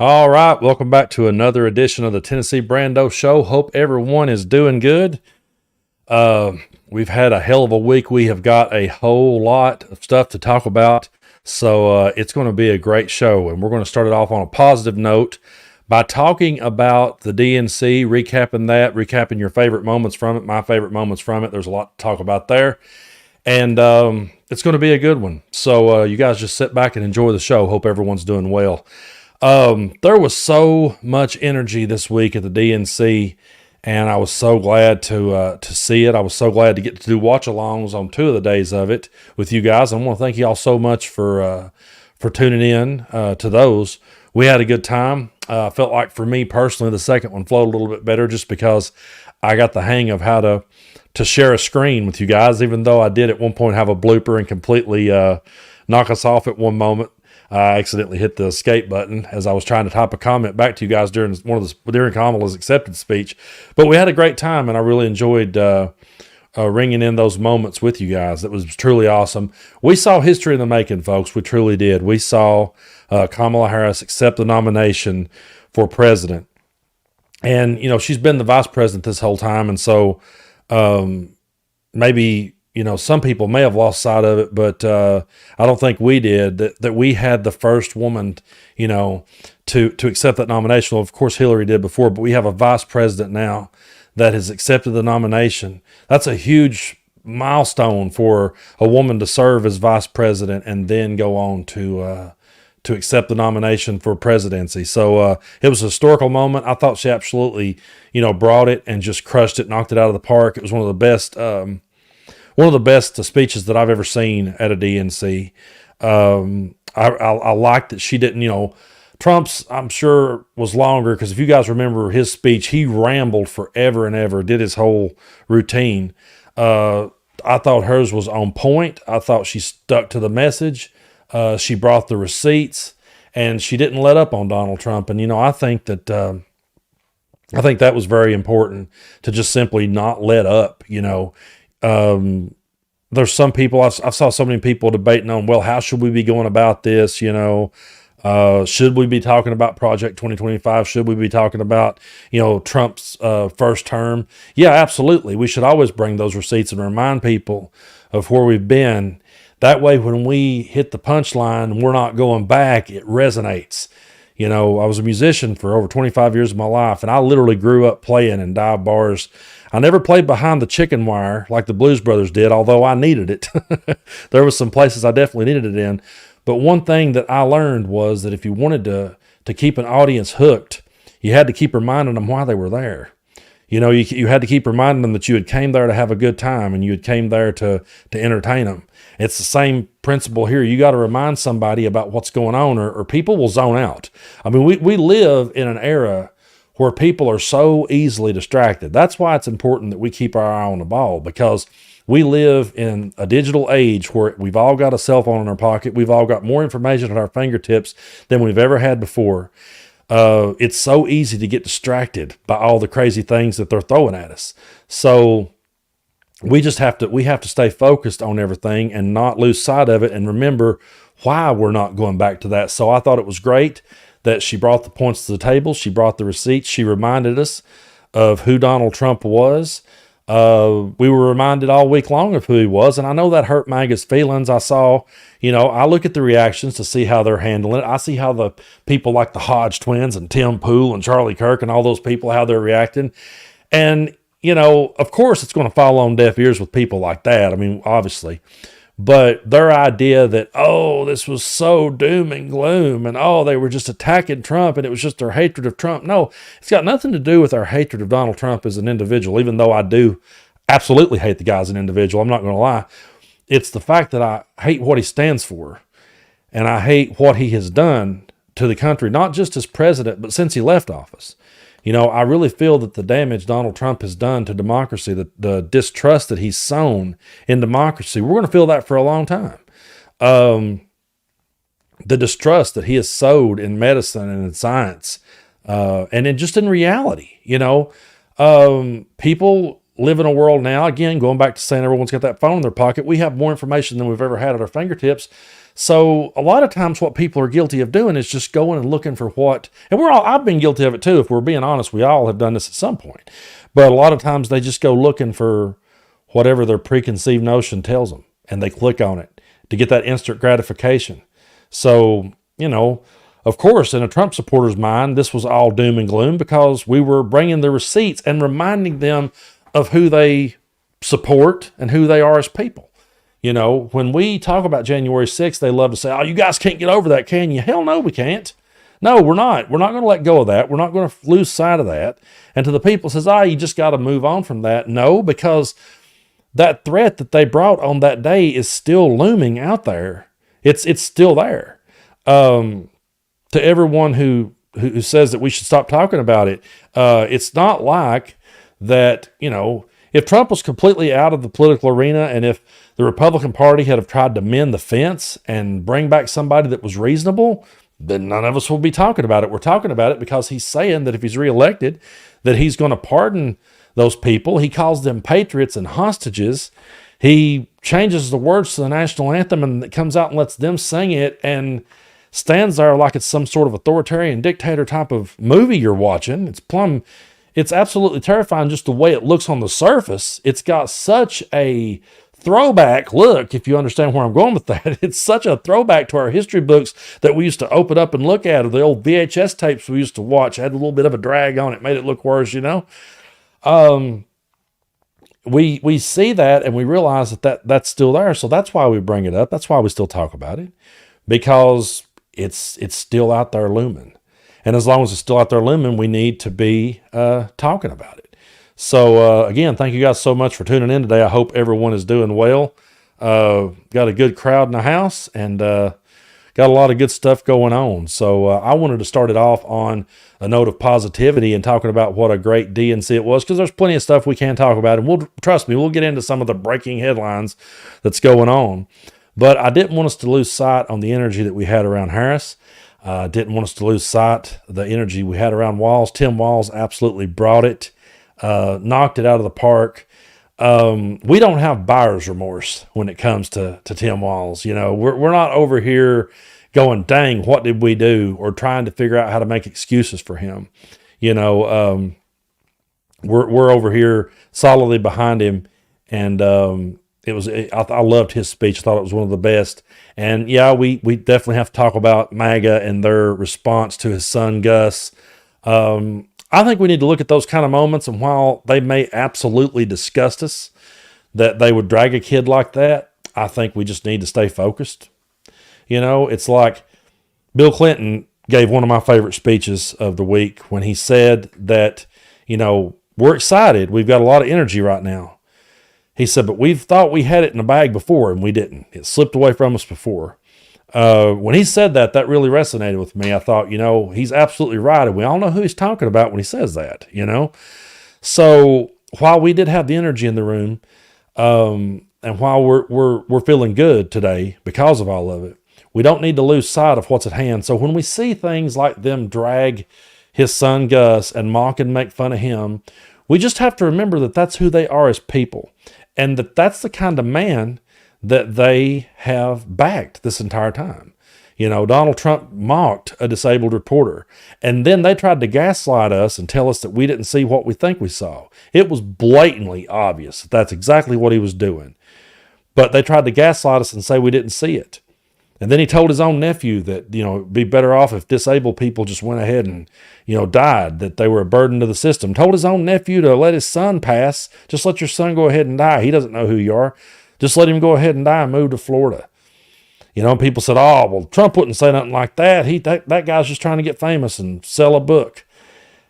All right, welcome back to another edition of the Tennessee Brando Show. Hope everyone is doing good. Uh, we've had a hell of a week. We have got a whole lot of stuff to talk about, so it's going to be a great show. And we're going to start it off on a positive note by talking about the DNC, recapping your favorite moments from it, my favorite moments from it. There's a lot to talk about there, and it's going to be a good one. So you guys just sit back and enjoy the show. Hope everyone's doing well. There was so much energy this week at the DNC, and I was so glad to see it. I was so glad to get to do watch-alongs on two of the days of it with you guys. I want to thank you all so much for tuning in to those. We had a good time. I felt like for me personally, the second one flowed a little bit better just because I got the hang of how to share a screen with you guys. Even though I did at one point have a blooper and completely knock us off at one moment. I accidentally hit the escape button as I was trying to type a comment back to you guys during Kamala's acceptance speech. But we had a great time, and I really enjoyed ringing in those moments with you guys. It was truly awesome. We saw history in the making, folks. We truly did. We saw Kamala Harris accept the nomination for president, and she's been the vice president this whole time, and so maybe some people may have lost sight of it, but I don't think we did. That we had the first woman, to accept that nomination. Well, of course, Hillary did before, but we have a vice president now that has accepted the nomination. That's a huge milestone for a woman to serve as vice president and then go on to accept the nomination for presidency. So it was a historical moment. I thought she absolutely, brought it and just crushed it, knocked it out of the park. It was one of the best. One of the best speeches that I've ever seen at a DNC. I liked that she didn't, Trump's, I'm sure, was longer because if you guys remember his speech, he rambled forever and ever, did his whole routine. I thought hers was on point. I thought she stuck to the message. She brought the receipts, and she didn't let up on Donald Trump. And, I think that was very important to just simply not let up, there's some people I saw so many people debating on, well, how should we be going about this? Should we be talking about Project 2025? Should we be talking about, Trump's first term? Yeah, absolutely. We should always bring those receipts and remind people of where we've been. That way, when we hit the punchline, we're not going back. It resonates. I was a musician for over 25 years of my life, and I literally grew up playing in dive bars. I never played behind the chicken wire like the Blues Brothers did, although I needed it. There was some places I definitely needed it in. But one thing that I learned was that if you wanted to keep an audience hooked, you had to keep reminding them why they were there. You had to keep reminding them that you had came there to have a good time and you had came there to entertain them. It's the same principle here. You got to remind somebody about what's going on or people will zone out. I mean, we live in an era where people are so easily distracted. That's why it's important that we keep our eye on the ball, because we live in a digital age where we've all got a cell phone in our pocket. We've all got more information at our fingertips than we've ever had before. It's so easy to get distracted by all the crazy things that they're throwing at us. So we have to stay focused on everything and not lose sight of it and remember why we're not going back to that. So I thought it was great that she brought the points to the table. She brought the receipts. She reminded us of who Donald Trump was. We were reminded all week long of who he was. And I know that hurt MAGA's feelings. I saw, I look at the reactions to see how they're handling it. I see how the people like the Hodge twins and Tim Pool and Charlie Kirk and all those people, how they're reacting. And, of course it's going to fall on deaf ears with people like that. I mean, obviously. But their idea that, this was so doom and gloom and, they were just attacking Trump and it was just their hatred of Trump. No, it's got nothing to do with our hatred of Donald Trump as an individual, even though I do absolutely hate the guy as an individual. I'm not going to lie. It's the fact that I hate what he stands for and I hate what he has done to the country, not just as president, but since he left office. I really feel that the damage Donald Trump has done to democracy, the distrust that he's sown in democracy, we're going to feel that for a long time. The distrust that he has sowed in medicine and in science, and just in reality, people live in a world now, again, going back to saying everyone's got that phone in their pocket, we have more information than we've ever had at our fingertips. So a lot of times what people are guilty of doing is just going and looking for what, and I've been guilty of it too. If we're being honest, we all have done this at some point. But a lot of times they just go looking for whatever their preconceived notion tells them, and they click on it to get that instant gratification. So, of course, in a Trump supporter's mind, this was all doom and gloom because we were bringing the receipts and reminding them of who they support and who they are as people. When we talk about January 6th, they love to say, oh, you guys can't get over that, can you? Hell no, we can't. No, we're not. We're not going to let go of that. We're not going to lose sight of that. And to the people says, you just got to move on from that. No, because that threat that they brought on that day is still looming out there. It's still there. To everyone who says that we should stop talking about it, it's not like that, if Trump was completely out of the political arena and if the Republican Party had have tried to mend the fence and bring back somebody that was reasonable, then none of us will be talking about it. We're talking about it because he's saying that if he's reelected, that he's going to pardon those people. He calls them patriots and hostages. He changes the words to the national anthem and it comes out and lets them sing it and stands there like it's some sort of authoritarian dictator type of movie you're watching. It's absolutely terrifying just the way it looks on the surface. It's got such a throwback look, if you understand where I'm going with that. It's such a throwback to our history books that we used to open up and look at, or the old VHS tapes we used to watch. Had a little bit of a drag on it, made it look worse, We see that and we realize that's still there. So that's why we bring it up. That's why we still talk about it, because it's still out there looming. And as long as it's still out there looming, we need to be talking about it. So again, thank you guys so much for tuning in today. I hope everyone is doing well. Got a good crowd in the house and got a lot of good stuff going on. So I wanted to start it off on a note of positivity and talking about what a great DNC it was, because there's plenty of stuff we can talk about, and trust me, we'll get into some of the breaking headlines that's going on. But I didn't want us to lose sight on the energy that we had around Harris. Didn't want us to lose sight the energy we had around Walz. Tim Walz absolutely brought it, knocked it out of the park. We don't have buyer's remorse when it comes to Tim Walz. We're not over here going, dang, what did we do? Or trying to figure out how to make excuses for him. We're over here solidly behind him. And, I loved his speech. I thought it was one of the best. And yeah, we definitely have to talk about MAGA and their response to his son, Gus. I think we need to look at those kind of moments, and while they may absolutely disgust us that they would drag a kid like that, I think we just need to stay focused. It's like Bill Clinton gave one of my favorite speeches of the week when he said that, we're excited. We've got a lot of energy right now. He said, but we've thought we had it in the bag before and we didn't. It slipped away from us before. When he said that really resonated with me. I thought, he's absolutely right. And we all know who he's talking about when he says that, So while we did have the energy in the room, and while we're feeling good today because of all of it, we don't need to lose sight of what's at hand. So when we see things like them drag his son Gus and mock and make fun of him, we just have to remember that that's who they are as people. And that's the kind of man that they have backed this entire time. Donald Trump mocked a disabled reporter, and then they tried to gaslight us and tell us that we didn't see what we think we saw. It was blatantly obvious that that's exactly what he was doing. But they tried to gaslight us and say we didn't see it. And then he told his own nephew that, it'd be better off if disabled people just went ahead and, died, that they were a burden to the system. Told his own nephew to let his son pass. Just let your son go ahead and die. He doesn't know who you are. Just let him go ahead and die and move to Florida. People said, oh, well, Trump wouldn't say nothing like that. That guy's just trying to get famous and sell a book.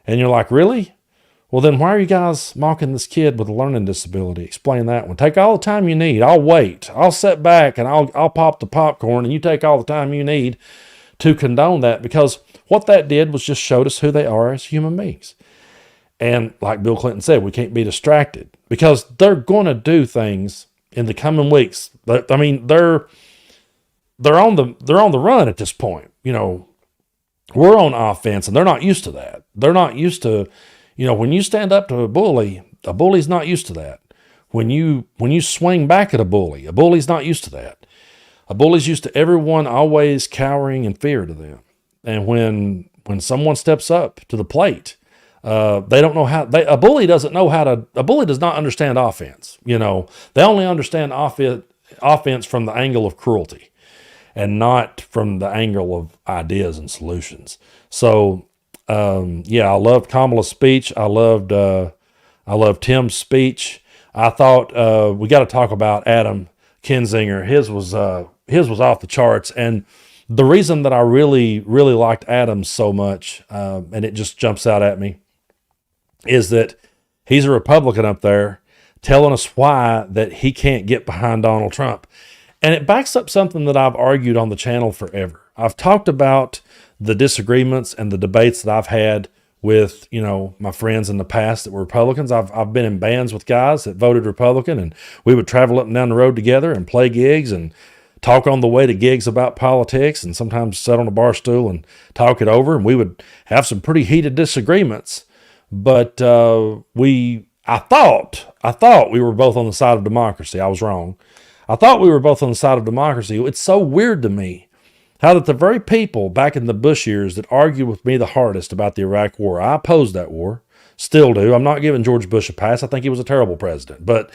And you're like, really? Well, then why are you guys mocking this kid with a learning disability? Explain that one. Take all the time you need. I'll wait. I'll sit back and I'll pop the popcorn, and you take all the time you need to condone that, because what that did was just showed us who they are as human beings. And like Bill Clinton said, we can't be distracted, because they're going to do things in the coming weeks. I mean, they're on the run at this point. We're on offense, and they're not used to that. They're not used to, when you stand up to a bully, A bully's not used to that. When you swing back at a bully's not used to that. A bully's used to everyone always cowering in fear to them. And when someone steps up to the plate, they don't know a bully does not understand offense. They only understand offense from the angle of cruelty and not from the angle of ideas and solutions. So, I loved Kamala's speech. I loved Tim's speech. I thought, we got to talk about Adam Kinzinger. His was off the charts. And the reason that I really, really liked Adam so much, and it just jumps out at me, is that he's a Republican up there telling us why that he can't get behind Donald Trump. And it backs up something that I've argued on the channel forever. I've talked about the disagreements and the debates that I've had with, my friends in the past that were Republicans. I've been in bands with guys that voted Republican, and we would travel up and down the road together and play gigs and talk on the way to gigs about politics, and sometimes sit on a bar stool and talk it over. And we would have some pretty heated disagreements, but I thought we were both on the side of democracy. I was wrong. I thought we were both on the side of democracy. It's so weird to me how that the very people back in the Bush years that argued with me the hardest about the Iraq War, I opposed that war, still do. I'm not giving George Bush a pass. I think he was a terrible president. But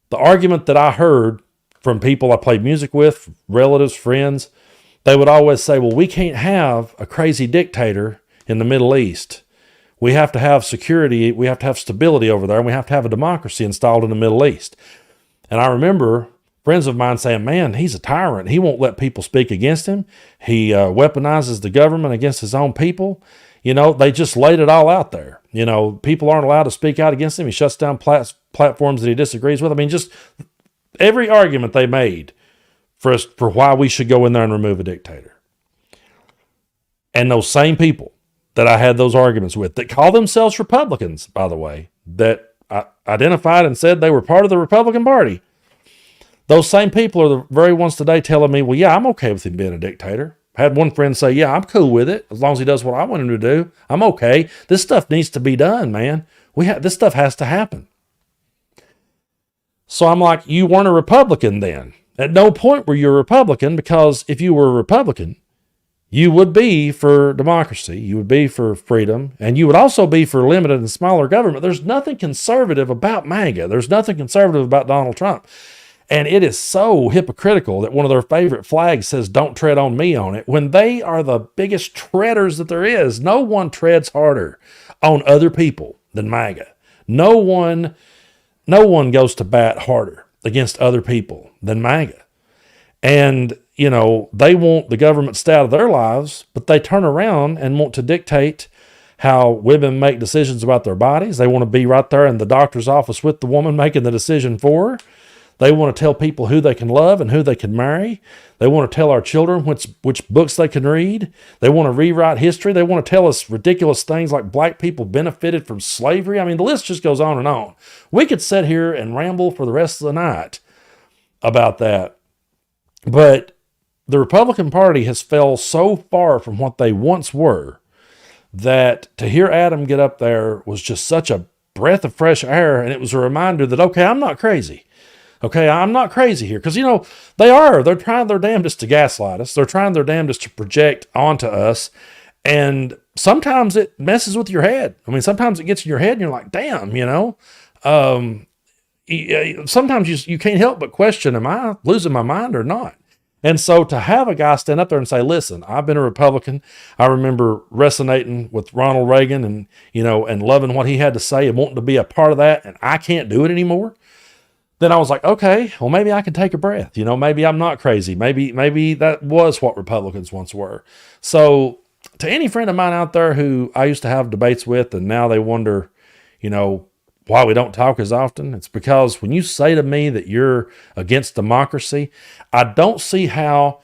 the argument that I heard from people I played music with, relatives, friends, they would always say, well, we can't have a crazy dictator in the Middle East. We have to have security. We have to have stability over there, and we have to have a democracy installed in the Middle East. And I remember friends of mine saying, man, he's a tyrant. He won't let people speak against him. He weaponizes the government against his own people. They just laid it all out there. People aren't allowed to speak out against him. He shuts down platforms that he disagrees with. I mean, just every argument they made for why we should go in there and remove a dictator. And those same people that I had those arguments with, that call themselves Republicans, by the way, that I identified and said they were part of the Republican Party, those same people are the very ones today telling me, well, yeah, I'm okay with him being a dictator. I had one friend say, yeah, I'm cool with it. As long as he does what I want him to do, I'm okay. This stuff needs to be done, man. This stuff has to happen. So I'm like, you weren't a Republican then. At no point were you a Republican, because if you were a Republican, you would be for democracy, you would be for freedom, and you would also be for limited and smaller government. There's nothing conservative about MAGA. There's nothing conservative about Donald Trump. And it is so hypocritical that one of their favorite flags says, don't tread on me on it, when they are the biggest treaders that there is. No one treads harder on other people than MAGA. No one goes to bat harder against other people than MAGA. And, they want the government to stay out of their lives, but they turn around and want to dictate how women make decisions about their bodies. They want to be right there in the doctor's office with the woman making the decision for her. They want to tell people who they can love and who they can marry. They want to tell our children which books they can read. They want to rewrite history. They want to tell us ridiculous things like black people benefited from slavery. I mean, the list just goes on and on. We could sit here and ramble for the rest of the night about that. But the Republican Party has fell so far from what they once were that to hear Adam get up there was just such a breath of fresh air. And it was a reminder that, okay, I'm not crazy. Okay, I'm not crazy here. Because, they're trying their damnedest to gaslight us. They're trying their damnedest to project onto us. And sometimes it messes with your head. I mean, sometimes it gets in your head and you're like, damn, sometimes you can't help but question, am I losing my mind or not? And so to have a guy stand up there and say, listen, I've been a Republican. I remember resonating with Ronald Reagan and, and loving what he had to say and wanting to be a part of that, and I can't do it anymore. Then I was like, okay, well, maybe I can take a breath. Maybe I'm not crazy. Maybe that was what Republicans once were. So to any friend of mine out there who I used to have debates with and now they wonder, why we don't talk as often, it's because when you say to me that you're against democracy, I don't see how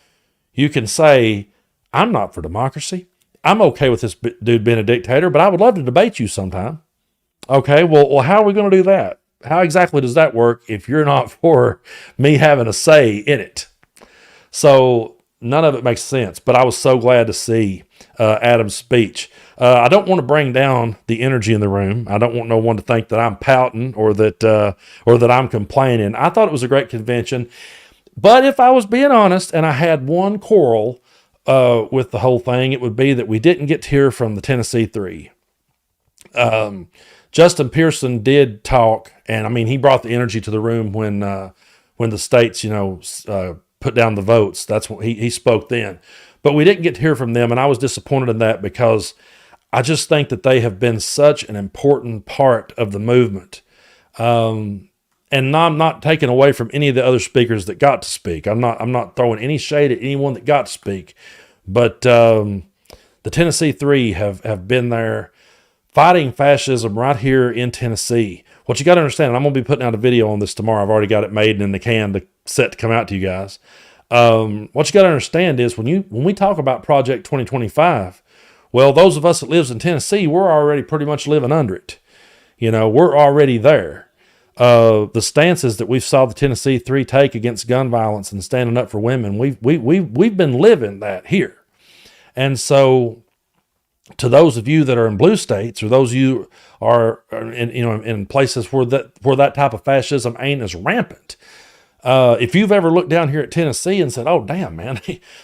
you can say, I'm not for democracy. I'm okay with this dude being a dictator, but I would love to debate you sometime. Okay, well, how are we going to do that? How exactly does that work if you're not for me having a say in it? So none of it makes sense. But I was so glad to see Adam's speech. I don't want to bring down the energy in the room. I don't want no one to think that I'm pouting or that I'm complaining. I thought it was a great convention. But if I was being honest, and I had one quarrel with the whole thing, it would be that we didn't get to hear from the Tennessee Three. Justin Pearson did talk, and I mean, he brought the energy to the room when the states, put down the votes. That's when he spoke then. But we didn't get to hear from them, and I was disappointed in that because I just think that they have been such an important part of the movement. And I'm not taking away from any of the other speakers that got to speak. I'm not throwing any shade at anyone that got to speak. But the Tennessee Three have been there fighting fascism right here in Tennessee. What you got to understand, and I'm going to be putting out a video on this tomorrow. I've already got it made and in the can set to come out to you guys. What you got to understand is when we talk about Project 2025, well, those of us that lives in Tennessee, we're already pretty much living under it. We're already there. The stances that we've saw the Tennessee Three take against gun violence and standing up for women, we've been living that here. And so, to those of you that are in blue states, or those of you are in places where that type of fascism ain't as rampant, if you've ever looked down here at Tennessee and said, "Oh, damn, man,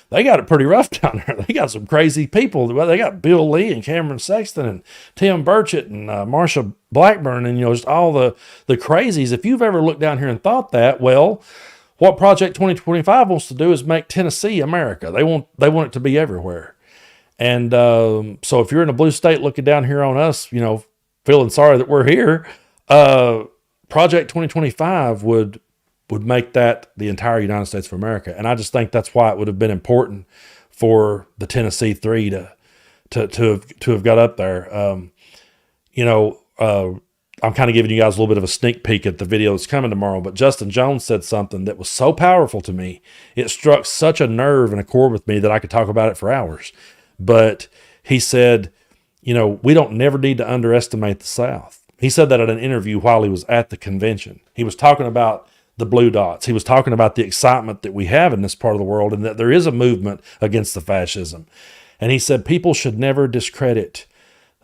they got it pretty rough down there. They got some crazy people. Well, they got Bill Lee and Cameron Sexton and Tim Burchett and Marsha Blackburn and just all the crazies." If you've ever looked down here and thought that, well, what Project 2025 wants to do is make Tennessee America. They want it to be everywhere. And so if you're in a blue state looking down here on us, feeling sorry that we're here, Project 2025 would make that the entire United States of America. And I just think that's why it would have been important for the Tennessee Three to have got up there. I'm kind of giving you guys a little bit of a sneak peek at the video that's coming tomorrow, but Justin Jones said something that was so powerful to me. It struck such a nerve and a chord with me that I could talk about it for hours. But he said, we don't never need to underestimate the South. He said that at an interview while he was at the convention. He was talking about the blue dots. He was talking about the excitement that we have in this part of the world and that there is a movement against the fascism. And he said people should never discredit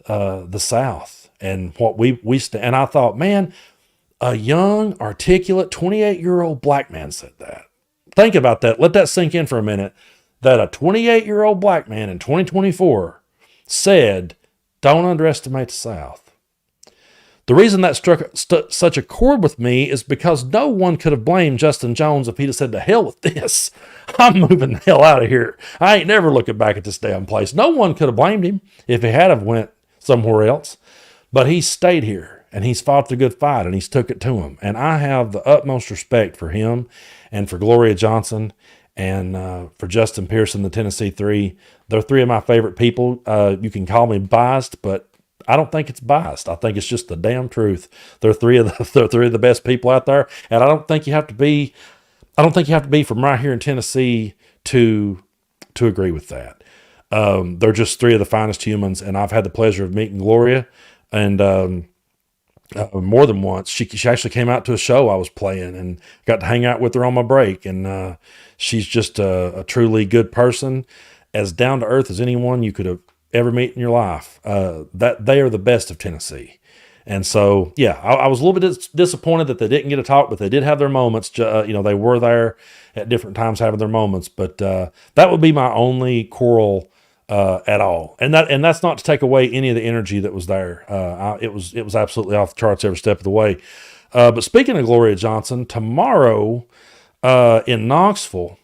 the South and what we stand. And I thought, man, a young, articulate, 28-year-old black man said that. Think about that. Let that sink in for a minute. That a 28-year-old black man in 2024 said, "Don't underestimate the South." The reason that struck such a chord with me is because no one could have blamed Justin Jones if he'd have said, "To hell with this. I'm moving the hell out of here. I ain't never looking back at this damn place." No one could have blamed him if he had have went somewhere else. But he stayed here, and he's fought the good fight, and he's took it to him. And I have the utmost respect for him and for Gloria Johnson and for Justin Pearson, the Tennessee Three. They're three of my favorite people. You can call me biased, but I don't think it's biased. I think it's just the damn truth. They're three of the best people out there, and I don't think you have to be from right here in Tennessee to agree with that. They're just three of the finest humans, and I've had the pleasure of meeting Gloria, and more than once. She actually came out to a show I was playing and got to hang out with her on my break. And she's just a truly good person, as down to earth as anyone you could have ever met in your life. That they are the best of Tennessee. And so, yeah, I was a little bit disappointed that they didn't get a talk, but they did have their moments. They were there at different times having their moments. But that would be my only quarrel at all. And that's not to take away any of the energy that was there. It was absolutely off the charts every step of the way. But speaking of Gloria Johnson, tomorrow in Knoxville,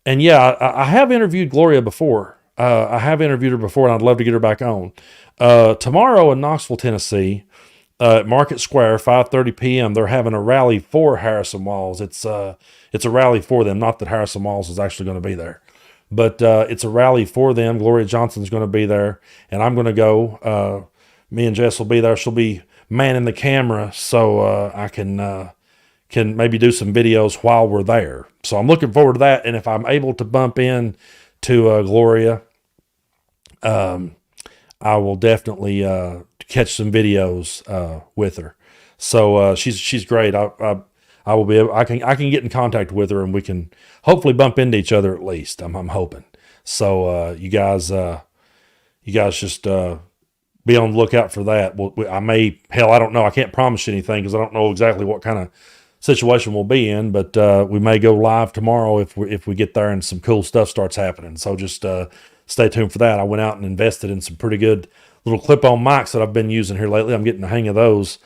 and yeah, I have interviewed Gloria before. I have interviewed her before, and I'd love to get her back on. Tomorrow in Knoxville, Tennessee, at Market Square, 5:30 p.m., they're having a rally for Harrison Walls. It's a rally for them. Not that Harrison Walls is actually going to be there. But it's a rally for them. Gloria Johnson's going to be there, and I'm going to go. Me and Jess will be there. She'll be manning the camera, so I can maybe do some videos while we're there. So I'm looking forward to that. And if I'm able to bump in to Gloria, I will definitely catch some videos with her. So she's great. I can get in contact with her and we can hopefully bump into each other at least. I'm hoping. So you guys just be on the lookout for that. I don't know. I can't promise you anything because I don't know exactly what kind of situation we'll be in, but we may go live tomorrow if we get there and some cool stuff starts happening. So just stay tuned for that. I went out and invested in some pretty good little clip-on mics that I've been using here lately. I'm getting the hang of those.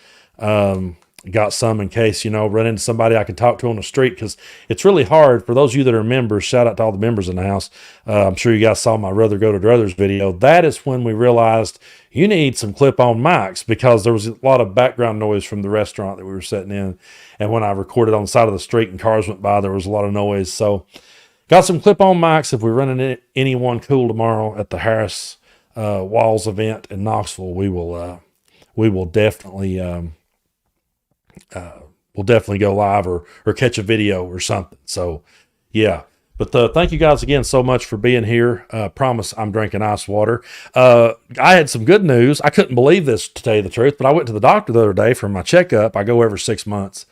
Got some in case, run into somebody I can talk to on the street, because it's really hard for those of you that are members. Shout out to all the members in the house. I'm sure you guys saw my Rather Go to Druthers video. That is when we realized you need some clip-on mics, because there was a lot of background noise from the restaurant that we were sitting in. And when I recorded on the side of the street and cars went by, there was a lot of noise. So got some clip-on mics. If we run into anyone cool tomorrow at the Harris Walls event in Knoxville, we will definitely we'll definitely go live or catch a video or something. So yeah, but thank you guys again so much for being here. Promise I'm drinking ice water. I had some good news. I couldn't believe this, to tell you the truth, but I went to the doctor the other day for my checkup. I go every 6 months,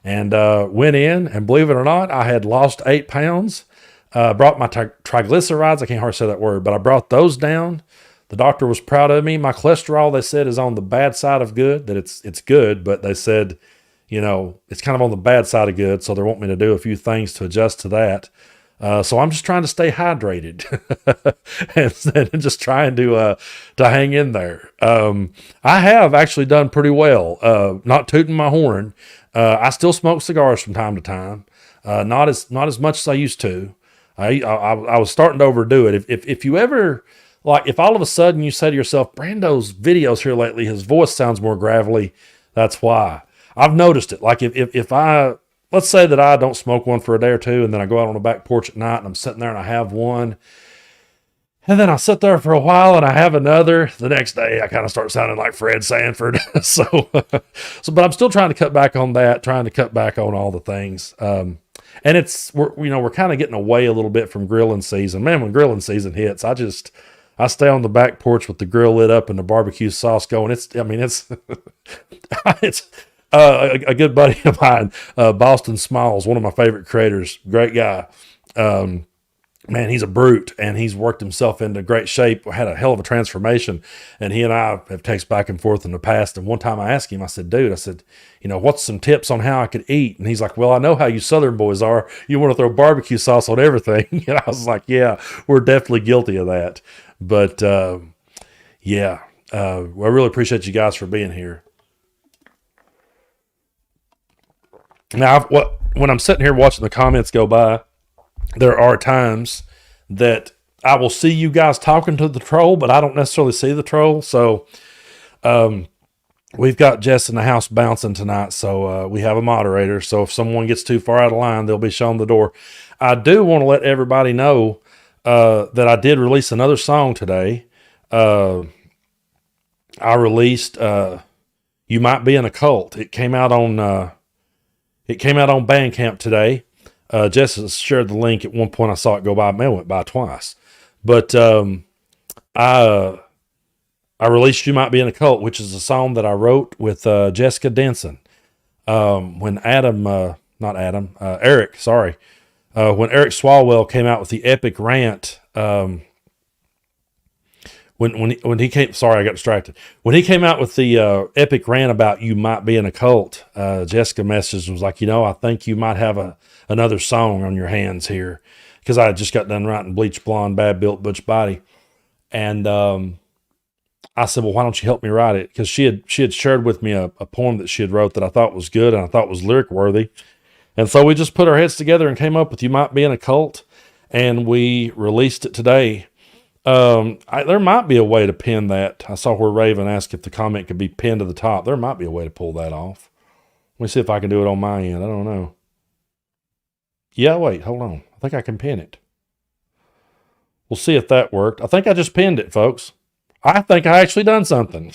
and went in, and believe it or not, I had lost 8 pounds. Brought my triglycerides. I can't hardly say that word, but I brought those down. The doctor was proud of me. My cholesterol, they said, is on the bad side of good, that it's good, but they said, it's kind of on the bad side of good. So they want me to do a few things to adjust to that. So I'm just trying to stay hydrated and just trying to hang in there. I have actually done pretty well. Not tooting my horn. I still smoke cigars from time to time. Not as much as I used to. I was starting to overdo it. If you ever, like, if all of a sudden you say to yourself, Brando's videos here lately, his voice sounds more gravelly, that's why. I've noticed it. Like if let's say that I don't smoke one for a day or two, and then I go out on the back porch at night and I'm sitting there and I have one, and then I sit there for a while and I have another, the next day I kind of start sounding like Fred Sanford. But I'm still trying to cut back on that, trying to cut back on all the things. And we're kind of getting away a little bit from grilling season. Man, when grilling season hits, I stay on the back porch with the grill lit up and the barbecue sauce going. It's it's a good buddy of mine, Boston Smalls, one of my favorite creators, great guy. Man, he's a brute, and he's worked himself into great shape, had a hell of a transformation, and he and I have texted back and forth in the past. And one time I asked him, I said, dude, what's some tips on how I could eat? And he's like, well, I know how you Southern boys are. You want to throw barbecue sauce on everything. And I was like, yeah, we're definitely guilty of that. But yeah, I really appreciate you guys for being here. Now, when I'm sitting here watching the comments go by, there are times that I will see you guys talking to the troll, but I don't necessarily see the troll. So we've got Jess in the house bouncing tonight, so we have a moderator. So if someone gets too far out of line, they'll be shown the door. I do want to let everybody know that I did release another song today. I released You Might Be in a Cult. It came out on Bandcamp today. Jess has shared the link. At one point I saw it go by. Man, it went by twice. But I released You Might Be in a Cult, which is a song that I wrote with Jessica Denson. When Eric Swalwell came out with the epic rant, when he came, sorry, I got distracted. When he came out with the epic rant about You Might Be in a Cult, Jessica messaged, was like, I think you might have another song on your hands here, because I had just got done writing Bleach Blonde, Bad Built Butch Body, and I said, well, why don't you help me write it? Because she had shared with me a poem that she had wrote that I thought was good and I thought was lyric worthy, and so we just put our heads together and came up with You Might Be in a Cult, and we released it today. There might be a way to pin that. I saw where Raven asked if the comment could be pinned to the top. There might be a way to pull that off. Let me see if I can do it on my end. I don't know. Yeah, wait, hold on. I think I can pin it. We'll see if that worked. I think I just pinned it, folks. I think I actually done something.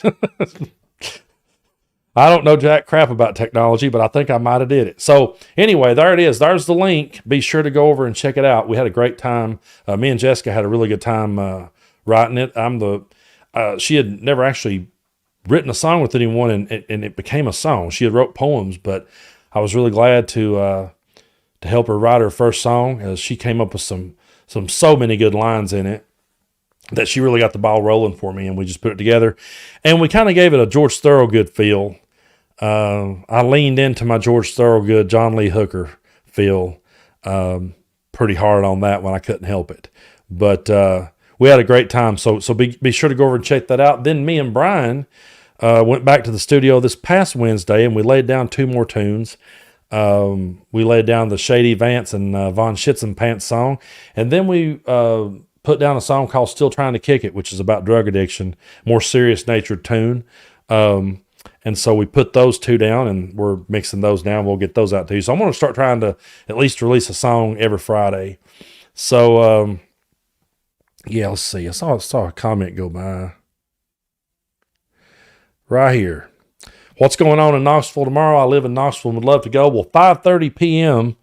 I don't know jack crap about technology, but I think I might have did it. So anyway, there it is. There's the link. Be sure to go over and check it out. We had a great time. Me and Jessica had a really good time writing it. She had never actually written a song with anyone, and it became a song. She had wrote poems, but I was really glad to help her write her first song. She came up with so many good lines in it that she really got the ball rolling for me, and we just put it together. And we kind of gave it a George Thorogood feel. I leaned into my George Thorogood, John Lee Hooker feel pretty hard on that one. I couldn't help it. But we had a great time, so be sure to go over and check that out. Then me and Brian went back to the studio this past Wednesday, and we laid down 2 more tunes. We laid down the Shady Vance and Von Schitzenpants song, and then we put down a song called Still Trying to Kick It, which is about drug addiction, more serious natured tune. And so we put those 2 down, and we're mixing those now. We'll get those out to you. So I'm going to start trying to at least release a song every Friday. So, yeah, let's see. I saw a comment go by right here. What's going on in Knoxville tomorrow? I live in Knoxville and would love to go. Well, 5:30 p.m.,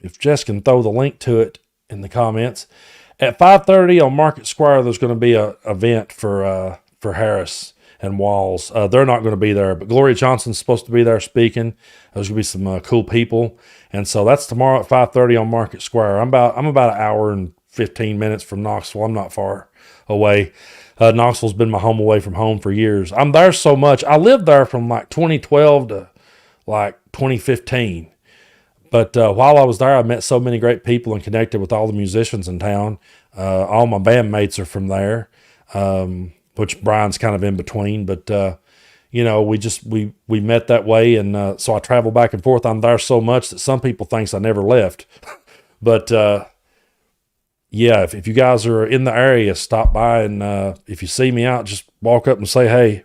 if Jess can throw the link to it in the comments. At 5:30 on Market Square, there's going to be an event for Harris and Walls. They're not going to be there, but Gloria Johnson's supposed to be there speaking. There's going to be some cool people. And so that's tomorrow at 5:30 on Market Square. I'm about an hour and 15 minutes from Knoxville. I'm not far away. Knoxville's been my home away from home for years. I'm there so much. I lived there from like 2012 to like 2015. But while I was there, I met so many great people and connected with all the musicians in town. All my bandmates are from there, which Brian's kind of in between. But, you know, we met that way. And so I travel back and forth. I'm there so much that some people think I never left. But, yeah, if you guys are in the area, stop by. And if you see me out, just walk up and say, hey.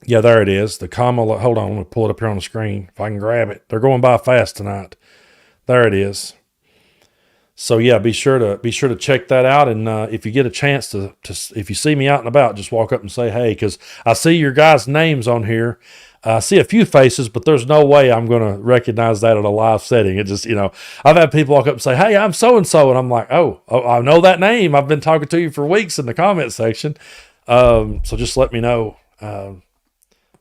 Yeah, there it is. The Kamala. Hold on, I'm going to pull it up here on the screen if I can grab it. They're going by fast tonight. There it is. So yeah, be sure to check that out. And if you get a chance to if you see me out and about, just walk up and say hey, because I see your guys' names on here. I see a few faces, but there's no way I'm going to recognize that in a live setting. It just, you know, I've had people walk up and say, hey, I'm so-and-so. And I'm like, oh, I know that name. I've been talking to you for weeks in the comment section. So just let me know.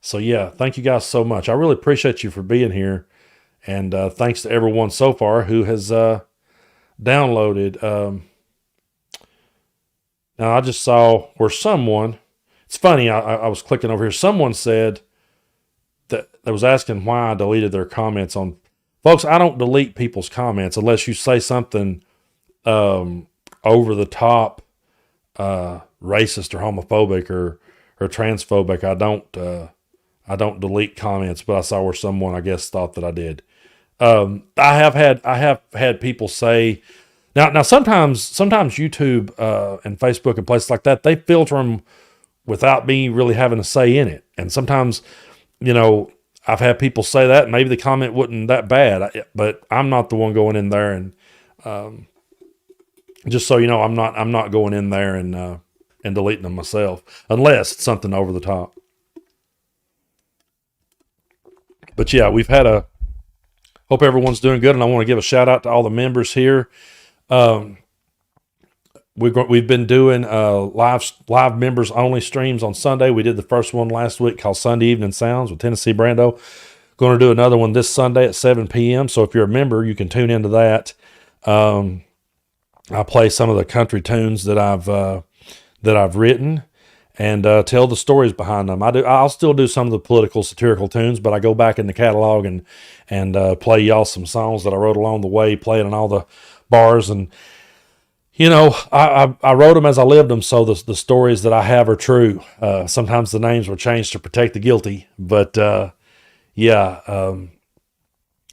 So yeah, thank you guys so much. I really appreciate you for being here. And thanks to everyone so far who has downloaded. Now I just saw where someone, it's funny, I was clicking over here. Someone said that was asking why I deleted their comments on. Folks, I don't delete people's comments unless you say something over the top, racist or homophobic or transphobic. I don't delete comments, but I saw where someone, I guess, thought that I did. I have had people say now sometimes YouTube and Facebook and places like that, they filter them without me really having a say in it. And sometimes, you know, I've had people say that, and maybe the comment wasn't that bad, but I'm not the one going in there. And just so you know, I'm not going in there and deleting them myself unless it's something over the top. But yeah, we've had hope everyone's doing good, and I want to give a shout out to all the members here. We've been doing live members only streams on Sunday. We did the first one last week called Sunday Evening Sounds with Tennessee Brando. Going to do another one this Sunday at 7 p.m. So if you're a member, you can tune into that. I play some of the country tunes that I've written and tell the stories behind them. I'll still do some of the political satirical tunes, but I go back in the catalog and play y'all some songs that I wrote along the way, playing in all the bars. And you know, I wrote them as I lived them, so the stories that I have are true. Sometimes the names were changed to protect the guilty, but yeah,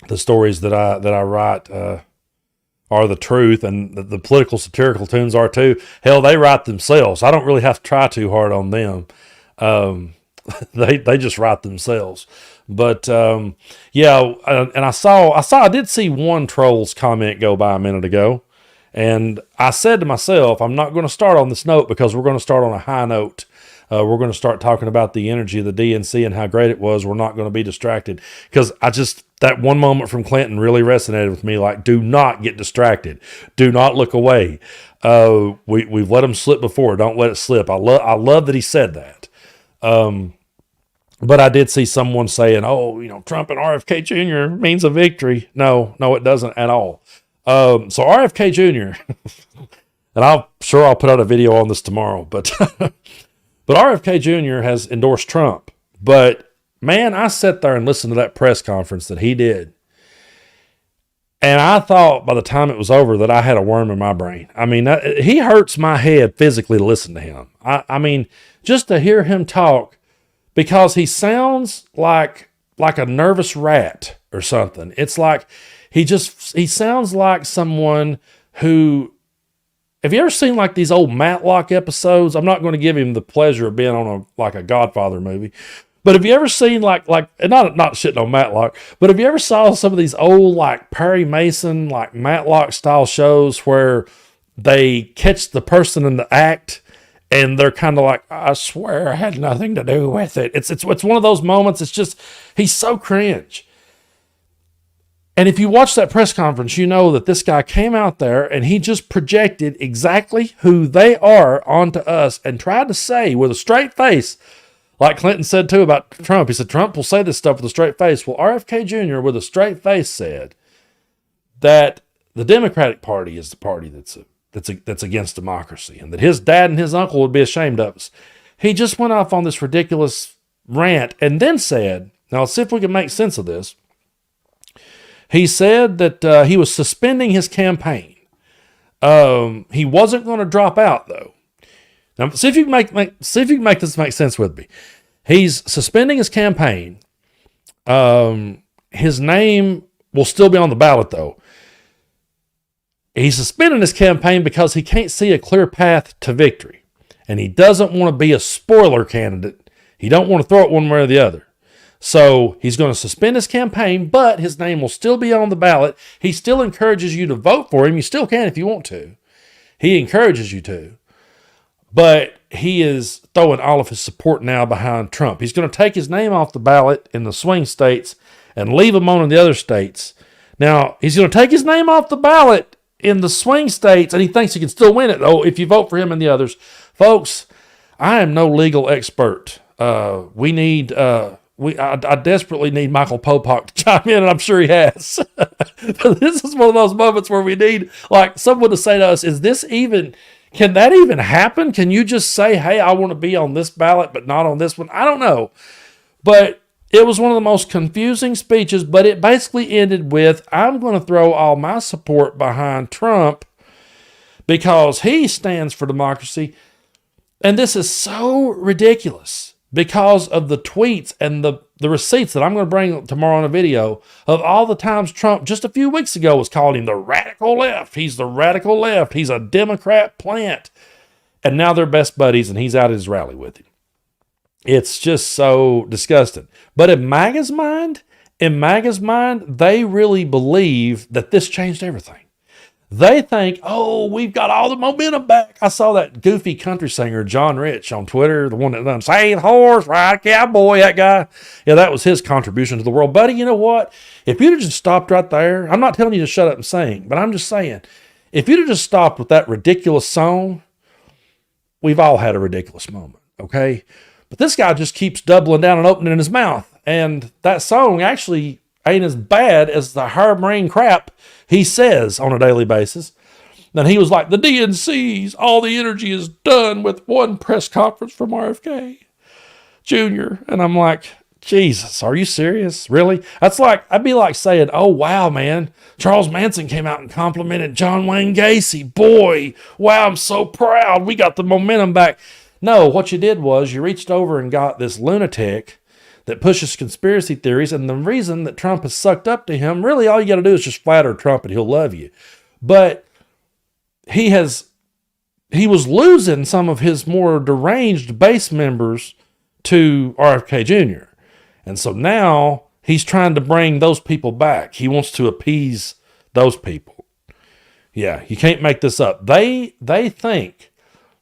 the stories that I write are the truth, and the political satirical tunes are too. Hell, they write themselves. I don't really have to try too hard on them. They just write themselves. But yeah, and I did see one troll's comment go by a minute ago. And I said to myself, I'm not going to start on this note because we're going to start on a high note. We're going to start talking about the energy of the DNC and how great it was. We're not going to be distracted because that one moment from Clinton really resonated with me. Like, do not get distracted. Do not look away. We've let him slip before. Don't let it slip. I love that he said that. But I did see someone saying, "Oh, Trump and RFK Jr. means a victory." No, it doesn't at all. So RFK Jr. and I'll put out a video on this tomorrow, but but RFK Jr. has endorsed Trump. But man, I sat there and listened to that press conference that he did. And I thought by the time it was over that I had a worm in my brain. I mean, he hurts my head physically to listen to him. I mean, just to hear him talk, because he sounds like a nervous rat or something. It's like he sounds like someone who, have you ever seen like these old Matlock episodes? I'm not going to give him the pleasure of being on a Godfather movie. But have you ever seen like and not shitting on Matlock, but have you ever saw some of these old like Perry Mason, like Matlock style shows where they catch the person in the act and they're kind of like, I swear I had nothing to do with it. It's one of those moments. It's just, he's so cringe. And if you watch that press conference, you know that this guy came out there and he just projected exactly who they are onto us and tried to say with a straight face, like Clinton said too about Trump. He said, Trump will say this stuff with a straight face. Well, RFK Jr. with a straight face said that the Democratic Party is the party that's against democracy, and that his dad and his uncle would be ashamed of us. He just went off on this ridiculous rant and then said, now let's see if we can make sense of this. He said that he was suspending his campaign. He wasn't going to drop out though. Now, see if you can make this make sense with me. He's suspending his campaign. His name will still be on the ballot, though. He's suspending his campaign because he can't see a clear path to victory, and he doesn't want to be a spoiler candidate. He don't want to throw it one way or the other. So he's going to suspend his campaign, but his name will still be on the ballot. He still encourages you to vote for him. You still can if you want to. He encourages you to. But he is throwing all of his support now behind Trump. He's going to take his name off the ballot in the swing states and leave him on in the other states. Now, he's going to take his name off the ballot in the swing states, and he thinks he can still win it, though, if you vote for him and the others. Folks, I am no legal expert. I desperately need Michael Popak to chime in, and I'm sure he has. But this is one of those moments where we need, like, someone to say to us, can that even happen? Can you just say, hey, I want to be on this ballot, but not on this one? I don't know. But it was one of the most confusing speeches, but it basically ended with, I'm going to throw all my support behind Trump because he stands for democracy. And this is so ridiculous because of the tweets and the receipts that I'm going to bring tomorrow in a video of all the times Trump just a few weeks ago was calling him the radical left. He's the radical left. He's a Democrat plant. And now they're best buddies and he's out at his rally with him. It's just so disgusting. But in MAGA's mind, they really believe that this changed everything. They think, oh, we've got all the momentum back. I saw that goofy country singer, John Rich, on Twitter, the one that done Say the Horse, Ride Cowboy, that guy. Yeah, that was his contribution to the world. Buddy, you know what? If you'd have just stopped right there, I'm not telling you to shut up and sing, but I'm just saying, if you'd have just stopped with that ridiculous song, we've all had a ridiculous moment, okay? But this guy just keeps doubling down and opening his mouth. And that song actually ain't as bad as the harebrained crap he says on a daily basis. Then he was like, the DNC's, all the energy is done with one press conference from RFK Jr. And I'm like, Jesus, are you serious? Really? That's like, I'd be like saying, oh, wow, man, Charles Manson came out and complimented John Wayne Gacy. Boy, wow, I'm so proud. We got the momentum back. No, what you did was you reached over and got this lunatic that pushes conspiracy theories, and the reason that Trump has sucked up to him, really all you got to do is just flatter Trump and he'll love you. But he was losing some of his more deranged base members to RFK Jr. And so now he's trying to bring those people back. He wants to appease those people. Yeah, you can't make this up. They think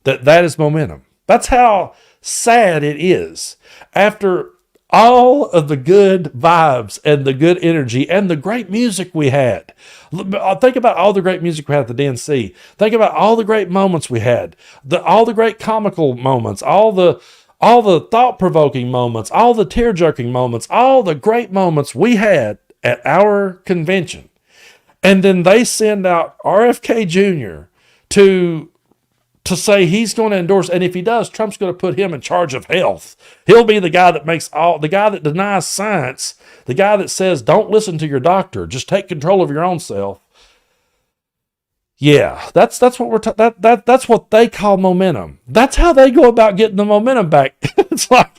that is momentum. That's how sad it is. After all of the good vibes and the good energy and the great music we had. Think about all the great music we had at the DNC. Think about all the great moments we had. All the great comical moments. All the all the thought-provoking moments, all the tear-jerking moments, all the great moments we had at our convention. And then they send out RFK Jr. to say he's going to endorse. And if he does, Trump's going to put him in charge of health. He'll be the guy that the guy that denies science, the guy that says, don't listen to your doctor, just take control of your own self. Yeah, that's what that's what they call momentum. That's how they go about getting the momentum back. It's like,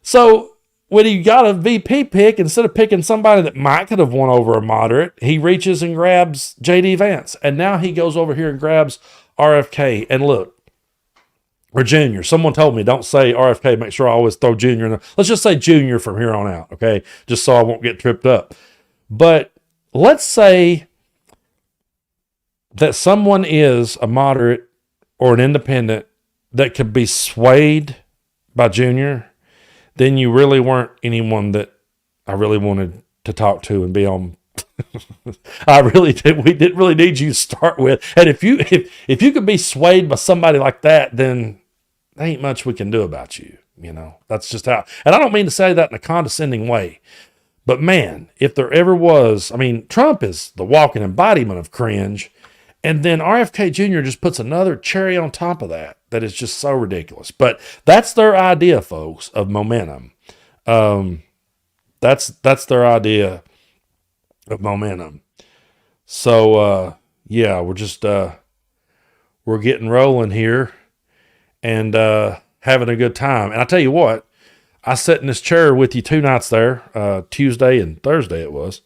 so when he got a VP pick, instead of picking somebody that might could have won over a moderate, he reaches and grabs JD Vance. And now he goes over here and grabs RFK. And look, or Junior. Someone told me, don't say RFK, make sure I always throw Junior in there. Let's just say Junior from here on out, okay? Just so I won't get tripped up. But let's say that someone is a moderate or an independent that could be swayed by Junior, then you really weren't anyone that I really wanted to talk to and be on. I really did. We didn't really need you to start with. And if you could be swayed by somebody like that, then there ain't much we can do about you. You know, that's just how. And I don't mean to say that in a condescending way, but man, if there ever was, I mean, Trump is the walking embodiment of cringe. And then RFK Jr. just puts another cherry on top of that is just so ridiculous. But that's their idea, folks, of momentum. That's their idea of momentum. So, yeah, we're just we're getting rolling here and having a good time. And I tell you what, I sat in this chair with you 2 nights there, Tuesday and Thursday it was.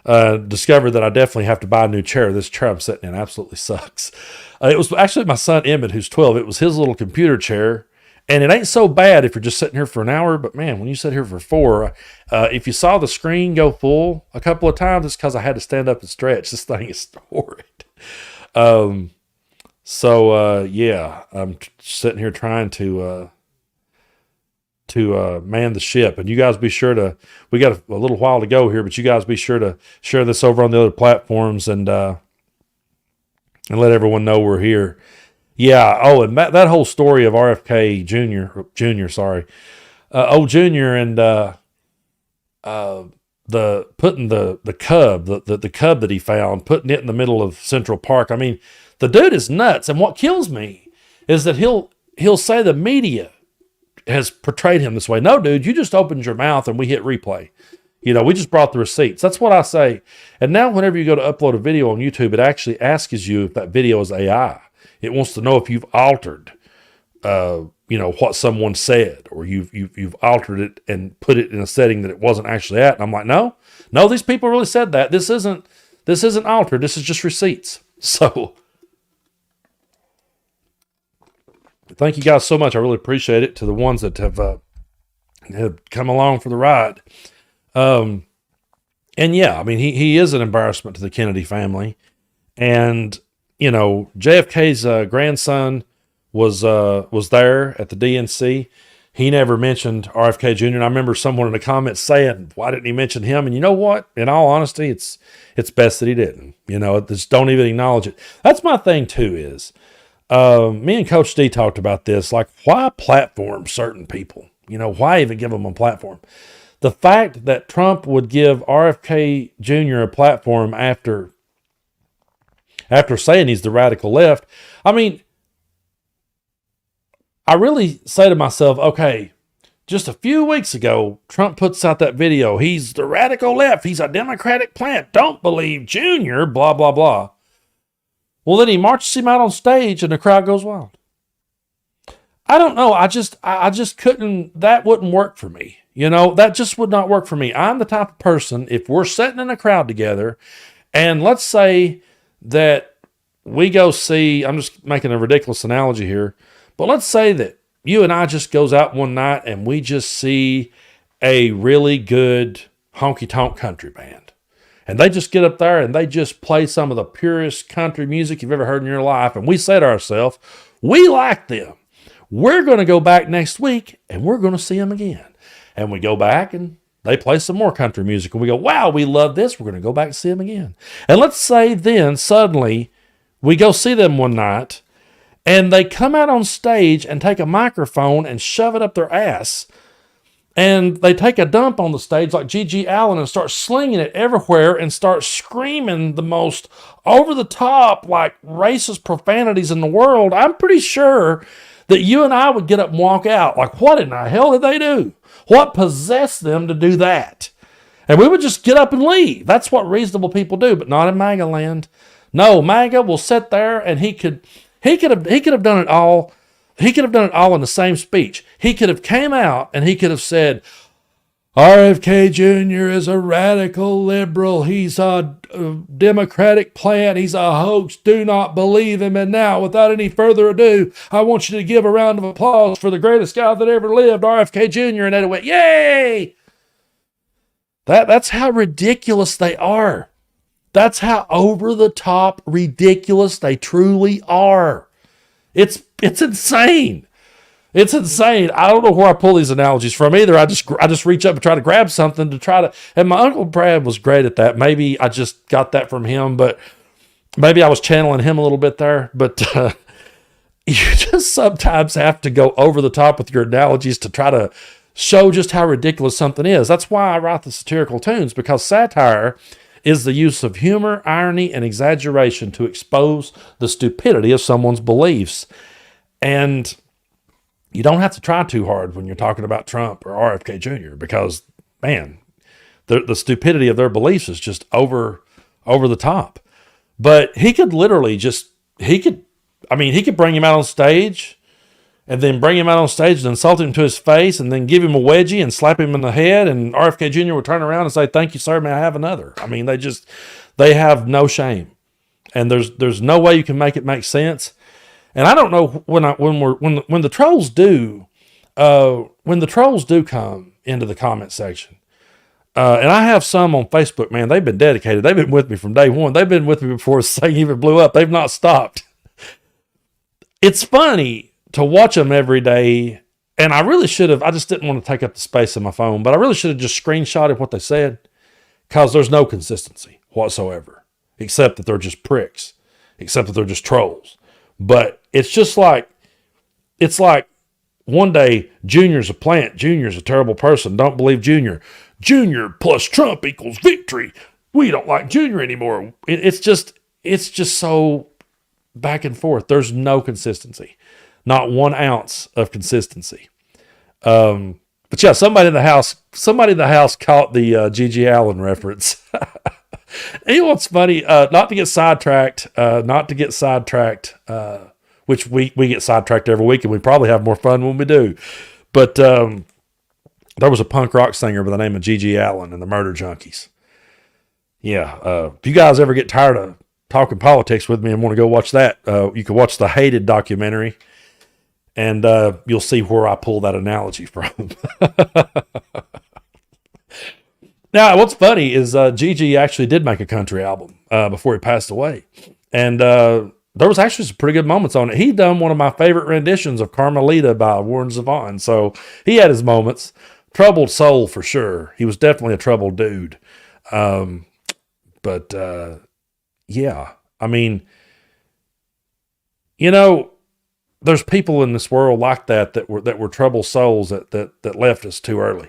Discovered that I definitely have to buy a new chair. This chair I'm sitting in absolutely sucks. It was actually my son Emmett, who's 12. It was his little computer chair. And it ain't so bad if you're just sitting here for an hour. But man, when you sit here for 4, if you saw the screen go full a couple of times, it's because I had to stand up and stretch. This thing is horrid. Yeah, I'm sitting here trying to man the ship. And you guys be sure to, we got a little while to go here, but you guys be sure to share this over on the other platforms and let everyone know we're here. Yeah. Oh, and that whole story of RFK Jr., sorry. Jr. and the putting the cub, the cub that he found, putting it in the middle of Central Park. I mean, the dude is nuts. And what kills me is that he'll say the media has portrayed him this way. No, dude, you just opened your mouth and we hit replay. You know, we just brought the receipts. That's what I say. And now whenever you go to upload a video on YouTube, it actually asks you if that video is AI. It wants to know if you've altered, what someone said, or you've altered it and put it in a setting that it wasn't actually at. And I'm like, no, these people really said that. This isn't altered. This is just receipts. So thank you guys so much. I really appreciate it, to the ones that have come along for the ride. And yeah, I mean, he is an embarrassment to the Kennedy family. And, you know, JFK's grandson was there at the DNC. He never mentioned RFK Jr. And I remember someone in the comments saying, why didn't he mention him? And you know what? In all honesty, it's best that he didn't. You know, just don't even acknowledge it. That's my thing too, is me and Coach D talked about this. Like, why platform certain people? You know, why even give them a platform? The fact that Trump would give RFK Jr. a platform after saying he's the radical left. I mean, I really say to myself, okay, just a few weeks ago, Trump puts out that video. He's the radical left. He's a Democratic plant. Don't believe Junior, blah, blah, blah. Well, then he marches him out on stage and the crowd goes wild. I don't know. I just couldn't, that wouldn't work for me. You know, that just would not work for me. I'm the type of person, if we're sitting in a crowd together and let's say that we go see, I'm just making a ridiculous analogy here, but let's say that you and I just goes out one night and we just see a really good honky-tonk country band. And they just get up there and they just play some of the purest country music you've ever heard in your life. And we say to ourselves, we like them. We're going to go back next week and we're going to see them again. And we go back and they play some more country music. And we go, wow, we love this. We're going to go back and see them again. And let's say then suddenly we go see them one night And they come out on stage and take a microphone and shove it up their ass. And they take a dump on the stage like G.G. Allen and start slinging it everywhere and start screaming the most over-the-top, like, racist profanities in the world. I'm pretty sure that you and I would get up and walk out. Like, what in the hell did they do? What possessed them to do that? And we would just get up and leave. That's what reasonable people do, but not in MAGA land. No, MAGA will sit there and he could have done it all. He could have done it all in the same speech. He could have came out and he could have said, RFK Jr. is a radical liberal. He's a Democratic plant. He's a hoax. Do not believe him. And now, without any further ado, I want you to give a round of applause for the greatest guy that ever lived, RFK Jr. And it went, yay! That's how ridiculous they are. That's how over-the-top ridiculous they truly are. It's insane. It's insane. I don't know where I pull these analogies from either. I just reach up and try to grab something to try to. And my Uncle Brad was great at that. Maybe I just got that from him, but maybe I was channeling him a little bit there. But you just sometimes have to go over the top with your analogies to try to show just how ridiculous something is. That's why I write the satirical tunes, because satire is the use of humor, irony, and exaggeration to expose the stupidity of someone's beliefs. And you don't have to try too hard when you're talking about Trump or RFK Jr. because, man, the stupidity of their beliefs is just over the top. But he could literally he could bring him out on stage and then bring him out on stage and insult him to his face and then give him a wedgie and slap him in the head, and RFK Jr. would turn around and say, thank you, sir, may I have another? I mean, they have no shame. And there's no way you can make it make sense. And I don't know when the trolls do come into the comment section. And I have some on Facebook, man, they've been dedicated. They've been with me from day one. They've been with me before this thing even blew up. They've not stopped. It's funny to watch them every day. And I really should have, I just didn't want to take up the space in my phone, but I really should have just screenshotted what they said, because there's no consistency whatsoever, except that they're just pricks, except that they're just trolls. But it's just like, one day, Junior's a plant, Junior's a terrible person, don't believe Junior. Junior plus Trump equals victory. We don't like Junior anymore. It's just so back and forth. There's no consistency. Not 1 ounce of consistency. But yeah, somebody in the house caught the G.G. Allen reference. And you know what's funny? Not to get sidetracked, which we get sidetracked every week, and we probably have more fun when we do. But there was a punk rock singer by the name of G.G. Allen and the Murder Junkies. Yeah, if you guys ever get tired of talking politics with me and want to go watch that, you can watch the Hated documentary. And you'll see where I pull that analogy from. Now, what's funny is Gigi actually did make a country album before he passed away. And there was actually some pretty good moments on it. He done one of my favorite renditions of Carmelita by Warren Zevon. So he had his moments. Troubled soul for sure. He was definitely a troubled dude. But yeah, I mean, you know, there's people in this world like that were troubled souls that left us too early.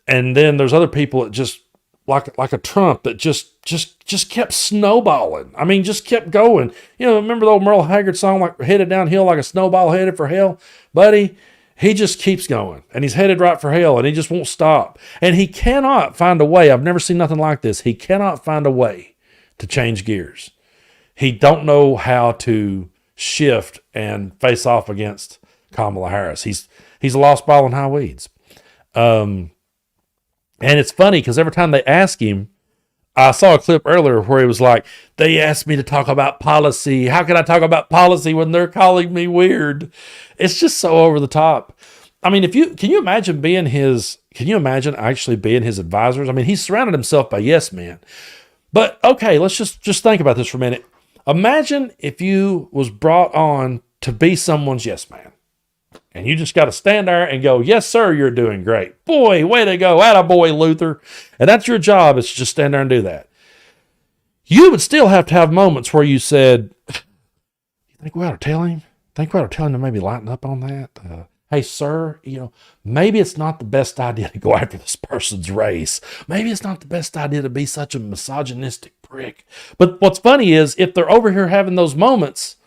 And then there's other people that just like a Trump that just kept snowballing. I mean, just kept going. You know, remember the old Merle Haggard song, like headed downhill like a snowball headed for hell? Buddy, he just keeps going and he's headed right for hell and he just won't stop. And he cannot find a way. I've never seen nothing like this. He cannot find a way to change gears. He don't know how to shift and face off against Kamala Harris. He's a lost ball in high weeds. And it's funny because every time they ask him, I saw a clip earlier where he was like, they asked me to talk about policy. How can I talk about policy when they're calling me weird? It's just so over the top. I mean, can you imagine actually being his advisors? I mean, he's surrounded himself by yes men. But okay, let's just think about this for a minute. Imagine if you was brought on to be someone's yes man. And you just got to stand there and go, yes, sir, you're doing great. Boy, way to go. Attaboy, Luther. And that's your job, is to just stand there and do that. You would still have to have moments where you said, Think we ought to tell him? Think we ought to tell him to maybe lighten up on that? Hey, sir, maybe it's not the best idea to go after this person's race. Maybe it's not the best idea to be such a misogynistic prick. But what's funny is if they're over here having those moments,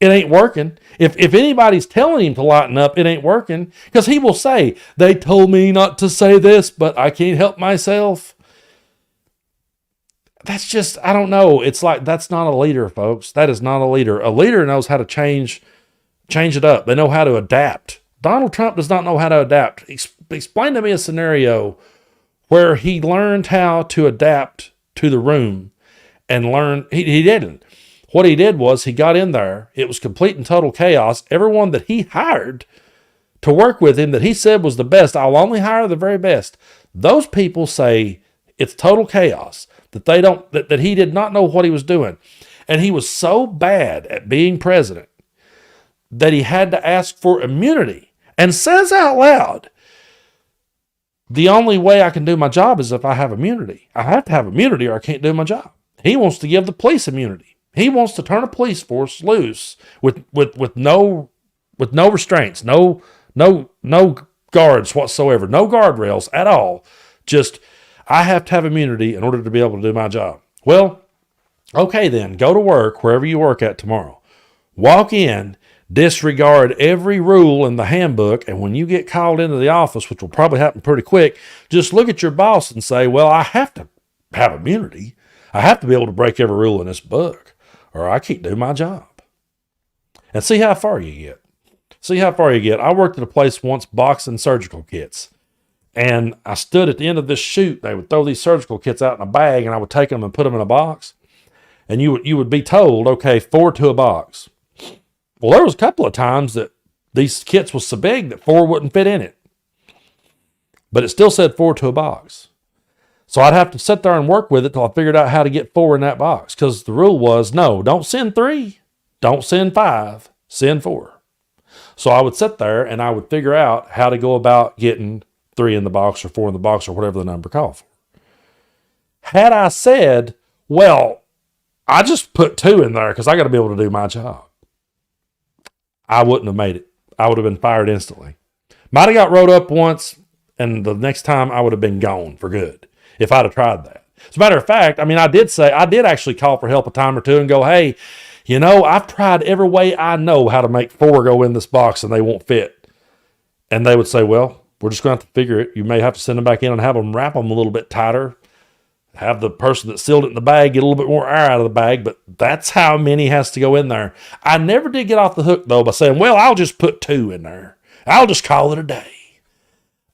it ain't working. If anybody's telling him to lighten up, it ain't working. Because he will say, they told me not to say this, but I can't help myself. That's just, I don't know. It's like, that's not a leader, folks. That is not a leader. A leader knows how to change it up. They know how to adapt. Donald Trump does not know how to adapt. Explain to me a scenario where he learned how to adapt to the room and learn. He didn't. What he did was he got in there. It was complete and total chaos. Everyone that he hired to work with him that he said was the best, I'll only hire the very best. Those people say it's total chaos, that he did not know what he was doing. And he was so bad at being president that he had to ask for immunity and says out loud, the only way I can do my job is if I have immunity. I have to have immunity or I can't do my job. He wants to give the police immunity. He wants to turn a police force loose with no restraints, no guards whatsoever, no guardrails at all. Just, I have to have immunity in order to be able to do my job. Well, okay then, go to work wherever you work at tomorrow. Walk in, disregard every rule in the handbook, and when you get called into the office, which will probably happen pretty quick, just look at your boss and say, well, I have to have immunity. I have to be able to break every rule in this book, or I can't do my job. And see how far you get. I worked at a place once boxing surgical kits. And I stood at the end of this chute. They would throw these surgical kits out in a bag, and I would take them and put them in a box. And you would be told, okay, 4 to a box. Well, there was a couple of times that these kits was so big that 4 wouldn't fit in it. But it still said 4 to a box. So I'd have to sit there and work with it till I figured out how to get 4 in that box. Because the rule was, no, don't send 3. Don't send 5. Send 4. So I would sit there and I would figure out how to go about getting 3 in the box or 4 in the box or whatever the number called for. Had I said, well, I just put 2 in there because I got to be able to do my job, I wouldn't have made it. I would have been fired instantly. Might have got wrote up once, and the next time I would have been gone for good if I'd have tried that. As a matter of fact, I did actually call for help a time or two and go, hey, I've tried every way I know how to make 4 go in this box and they won't fit. And they would say, well, we're just going to have to figure it. You may have to send them back in and have them wrap them a little bit tighter. Have the person that sealed it in the bag get a little bit more air out of the bag, but that's how many has to go in there. I never did get off the hook, though, by saying, well, I'll just put 2 in there. I'll just call it a day.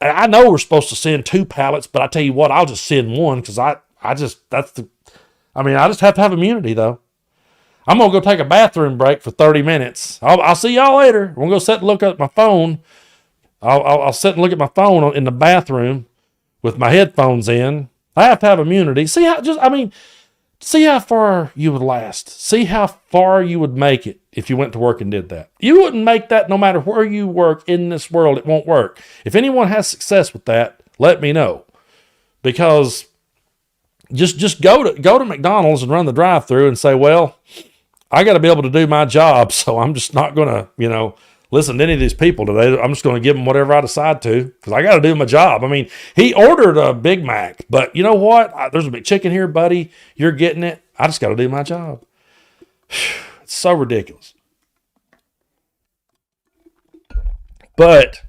And I know we're supposed to send 2 pallets, but I tell you what, I'll just send 1 because I just have to have immunity, though. I'm going to go take a bathroom break for 30 minutes. I'll see y'all later. I'm going to go sit and look at my phone. I'll sit and look at my phone in the bathroom with my headphones in. I have to have immunity. See how far you would last. See how far you would make it if you went to work and did that. You wouldn't make that no matter where you work in this world. It won't work. If anyone has success with that, let me know. Because just go to McDonald's and run the drive-thru and say, well, I got to be able to do my job, so I'm just not going to, listen to any of these people today. I'm just going to give them whatever I decide to because I got to do my job. I mean, he ordered a Big Mac, but you know what? There's a big chicken here, buddy. You're getting it. I just got to do my job. It's so ridiculous. But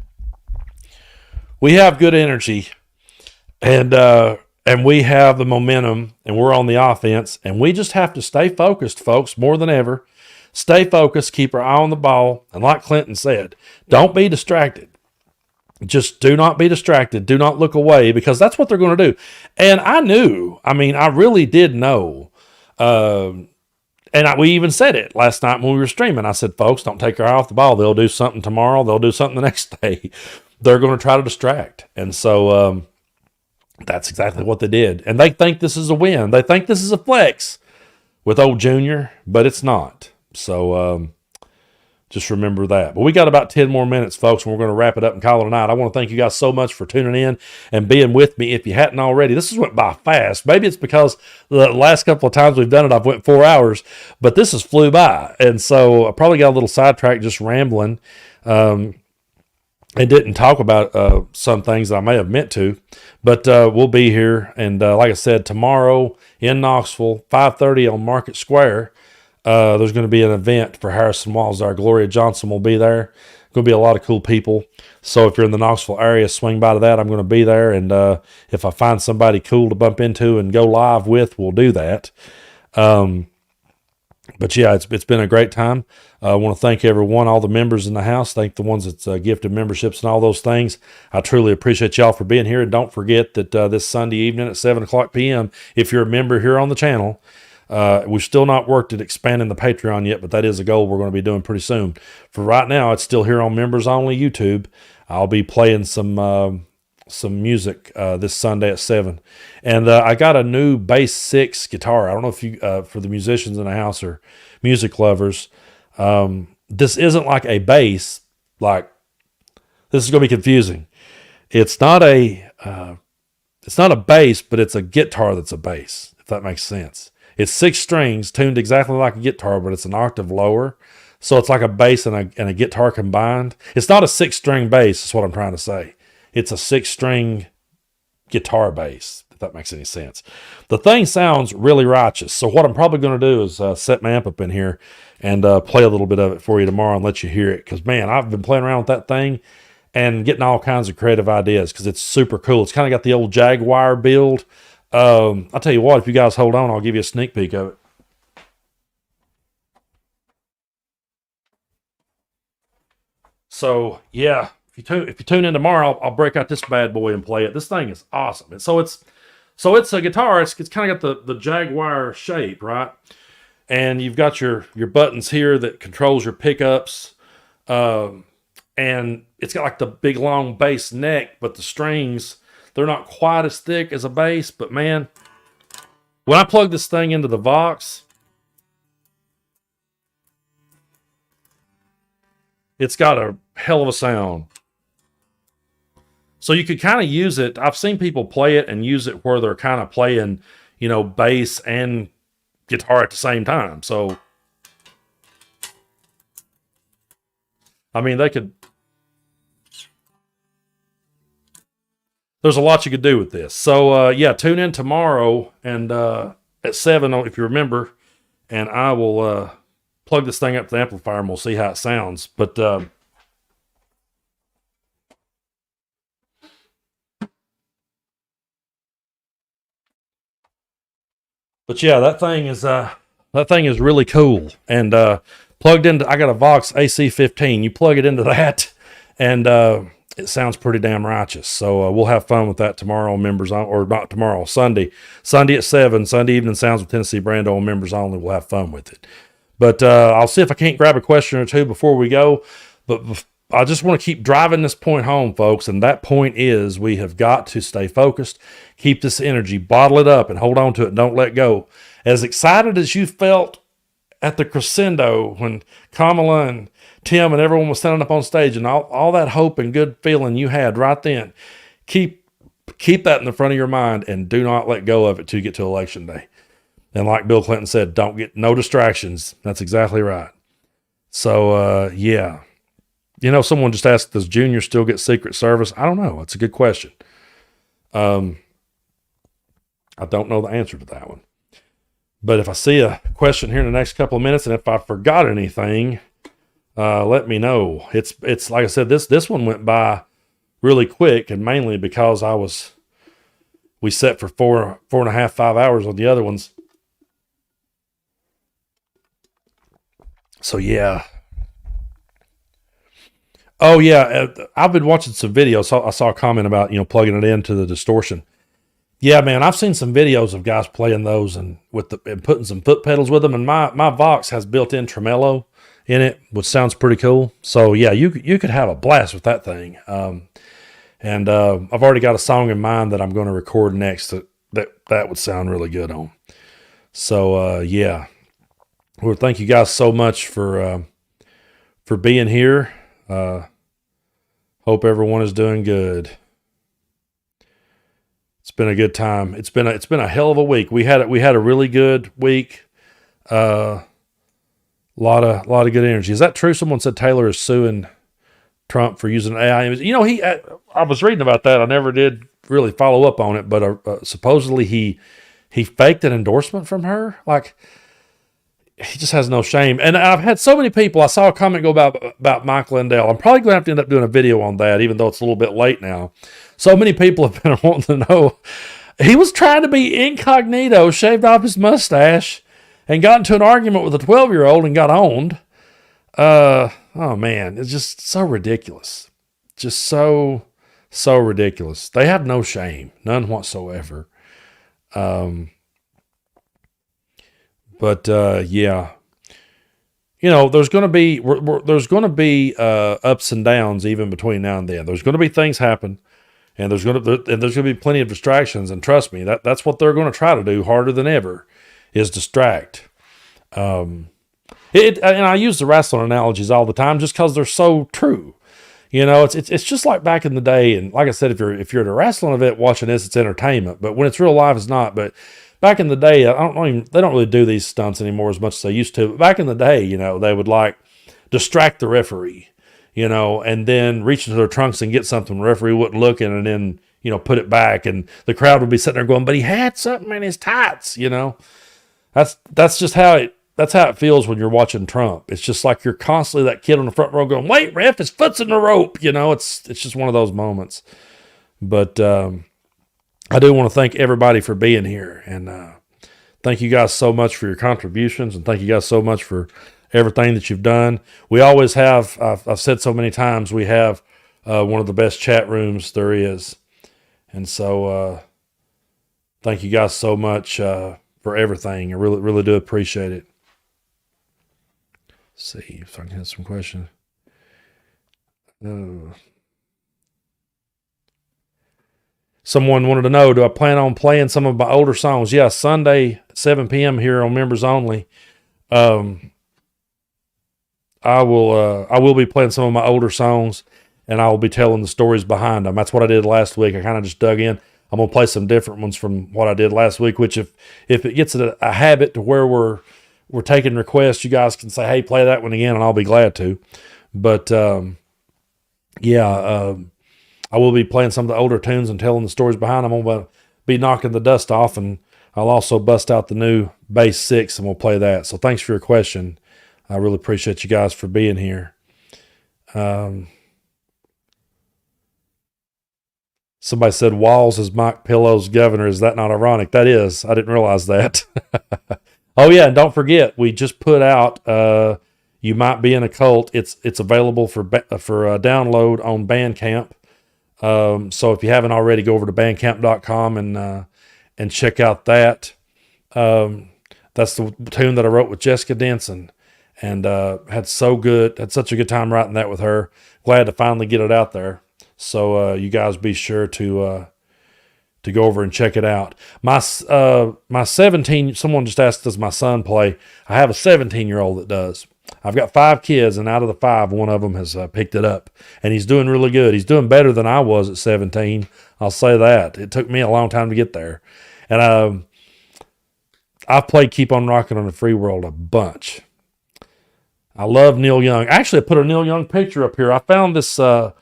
we have good energy and we have the momentum and we're on the offense and we just have to stay focused, folks, more than ever. Stay focused, keep our eye on the ball. And like Clinton said, don't be distracted. Just do not be distracted. Do not look away because that's what they're going to do. And I really did know. We even said it last night when we were streaming. I said, folks, don't take your eye off the ball. They'll do something tomorrow. They'll do something the next day. They're going to try to distract. And so that's exactly what they did. And they think this is a win. They think this is a flex with old Junior, but it's not. So Just remember that. But we got about 10 more minutes, folks, and we're going to wrap it up and call it a night. I want to thank you guys so much for tuning in and being with me. If you hadn't already, this has went by fast. Maybe it's because the last couple of times we've done it, I've went 4 hours, but this has flew by. And so I probably got a little sidetracked just rambling and didn't talk about some things that I may have meant to. But we'll be here. And like I said, tomorrow in Knoxville, 5:30 on Market Square, there's going to be an event for Harrison Walls. Gloria Johnson will be there. Going to be a lot of cool people. So if you're in the Knoxville area, swing by to that. I'm going to be there. And if I find somebody cool to bump into and go live with, we'll do that. But yeah, it's been a great time. I want to thank everyone, all the members in the house. Thank the ones that's gifted memberships and all those things. I truly appreciate y'all for being here. And don't forget that this Sunday evening at 7 o'clock p.m., if you're a member here on the channel, we've still not worked at expanding the Patreon yet, but that is a goal we're going to be doing pretty soon. For right now, it's still here on members only YouTube. I'll be playing some music this Sunday at 7. And I got a new bass 6 guitar. I don't know if you for the musicians in the house or music lovers, this isn't like a bass. Like, this is going to be confusing. It's not a bass, but it's a guitar that's a bass, if that makes sense. It's 6 strings tuned exactly like a guitar, but it's an octave lower. So it's like a bass and a guitar combined. It's not a 6-string bass, is what I'm trying to say. It's a 6-string guitar bass, if that makes any sense. The thing sounds really righteous. So what I'm probably going to do is set my amp up in here and play a little bit of it for you tomorrow and let you hear it. Because, man, I've been playing around with that thing and getting all kinds of creative ideas because it's super cool. It's kind of got the old Jaguar build. I'll tell you what, if you guys hold on, I'll give you a sneak peek of it. So, yeah. If you tune in tomorrow, I'll break out this bad boy and play it. This thing is awesome. And so it's a guitar. It's kind of got the Jaguar shape, right? And you've got your buttons here that controls your pickups. And it's got like the big long bass neck, but the strings, they're not quite as thick as a bass. But man, when I plug this thing into the Vox, it's got a hell of a sound. So you could kind of use it. I've seen people play it and use it where they're kind of playing, bass and guitar at the same time. So, I mean, there's a lot you could do with this. So, yeah, tune in tomorrow and at 7, if you remember, and I will plug this thing up to the amplifier and we'll see how it sounds. But yeah, that thing is really cool. And plugged into, I got a Vox AC15. You plug it into that, and it sounds pretty damn righteous. So we'll have fun with that tomorrow on members on, or not tomorrow, Sunday at 7. Sunday evening sounds with Tennessee Brando on members only. We'll have fun with it. But I'll see if I can't grab a question or two before we go. But I just want to keep driving this point home, folks. And that point is we have got to stay focused, keep this energy, bottle it up, and hold on to it. Don't let go. As excited as you felt at the crescendo when Kamala and Tim and everyone was standing up on stage and all that hope and good feeling you had right then, keep that in the front of your mind and do not let go of it till you get to Election Day. And like Bill Clinton said, don't get no distractions. That's exactly right. So, yeah. Someone just asked, does Junior still get Secret Service? I don't know. It's a good question. I don't know the answer to that one. But if I see a question here in the next couple of minutes, and if I forgot anything, let me know. It's like I said, this one went by really quick, and mainly because we set for 4.5, 5 hours on the other ones. So yeah. Oh yeah, I've been watching some videos. I saw a comment about plugging it into the distortion. Yeah, man, I've seen some videos of guys playing those and putting some foot pedals with them. And my Vox has built-in tremolo in it, which sounds pretty cool. So yeah, you could have a blast with that thing. And I've already got a song in mind that I'm going to record next that would sound really good on. So yeah, well, thank you guys so much for for being here. Hope everyone is doing good. It's been a good time. It's been a hell of a week. We had a really good week. Lot of good energy. Is that true? Someone said Taylor is suing Trump for using AI images. You know, I was reading about that. I never did really follow up on it, but supposedly he faked an endorsement from her. Like, he just has no shame. And I've had so many people. I saw a comment go about Mike Lindell. I'm probably going to have to end up doing a video on that, even though it's a little bit late now. So many people have been wanting to know. He was trying to be incognito, shaved off his mustache, and got into an argument with a 12-year-old and got owned. Oh man, it's just so ridiculous. Just so ridiculous. They have no shame, none whatsoever. But yeah, you know, there's going to be ups and downs even between now and then. There's going to be things happen, and there's going to be plenty of distractions. And trust me, that's what they're going to try to do harder than ever, is distract. And I use the wrestling analogies all the time just because they're so true. You know, it's just like back in the day. And like I said, if you're at a wrestling event watching this, it's entertainment. But when it's real life, it's not. But back in the day, they don't really do these stunts anymore as much as they used to. But back in the day, you know, they would like distract the referee, you know, and then reach into their trunks and get something. The referee wasn't looking, and then, you know, put it back, and the crowd would be sitting there going, "But he had something in his tights," you know. That's just how it feels when you're watching Trump. It's just like you're constantly that kid on the front row going, "Wait, ref, his foot's in the rope." You know, it's just one of those moments. But I do want to thank everybody for being here, and thank you guys so much for your contributions, and thank you guys so much for everything that you've done. We always have, I've said so many times, we have one of the best chat rooms there is. And so thank you guys so much for everything. I really, really do appreciate it. Let's see if I can have some questions. Someone wanted to know, do I plan on playing some of my older songs? Yeah, Sunday, 7 p.m. here on Members Only. I will be playing some of my older songs, and I will be telling the stories behind them. That's what I did last week. I kind of just dug in. I'm going to play some different ones from what I did last week, which if it gets a habit to where we're taking requests, you guys can say, "Hey, play that one again," and I'll be glad to. But I will be playing some of the older tunes and telling the stories behind them. I'm going to be knocking the dust off, and I'll also bust out the new Bass 6, and we'll play that. So thanks for your question. I really appreciate you guys for being here. Somebody said Walls is Mike Pillow's governor. Is that not ironic? That is. I didn't realize that. Oh, yeah, and don't forget, we just put out You Might Be in a Cult. It's available for download on Bandcamp. So if you haven't already, go over to bandcamp.com and check out that. That's the tune that I wrote with Jessica Denson, and had such a good time writing that with her. Glad to finally get it out there. So you guys be sure to go over and check it out. My 17, someone just asked, does my son play? I have a 17-year-old that does. I've got 5 kids, and out of the 5, one of them has picked it up, and he's doing really good. He's doing better than I was at 17. I'll say that. It took me a long time to get there. And I've played Keep on Rocking on the Free World a bunch. I love Neil Young. Actually, I put a Neil Young picture up here. I found this, I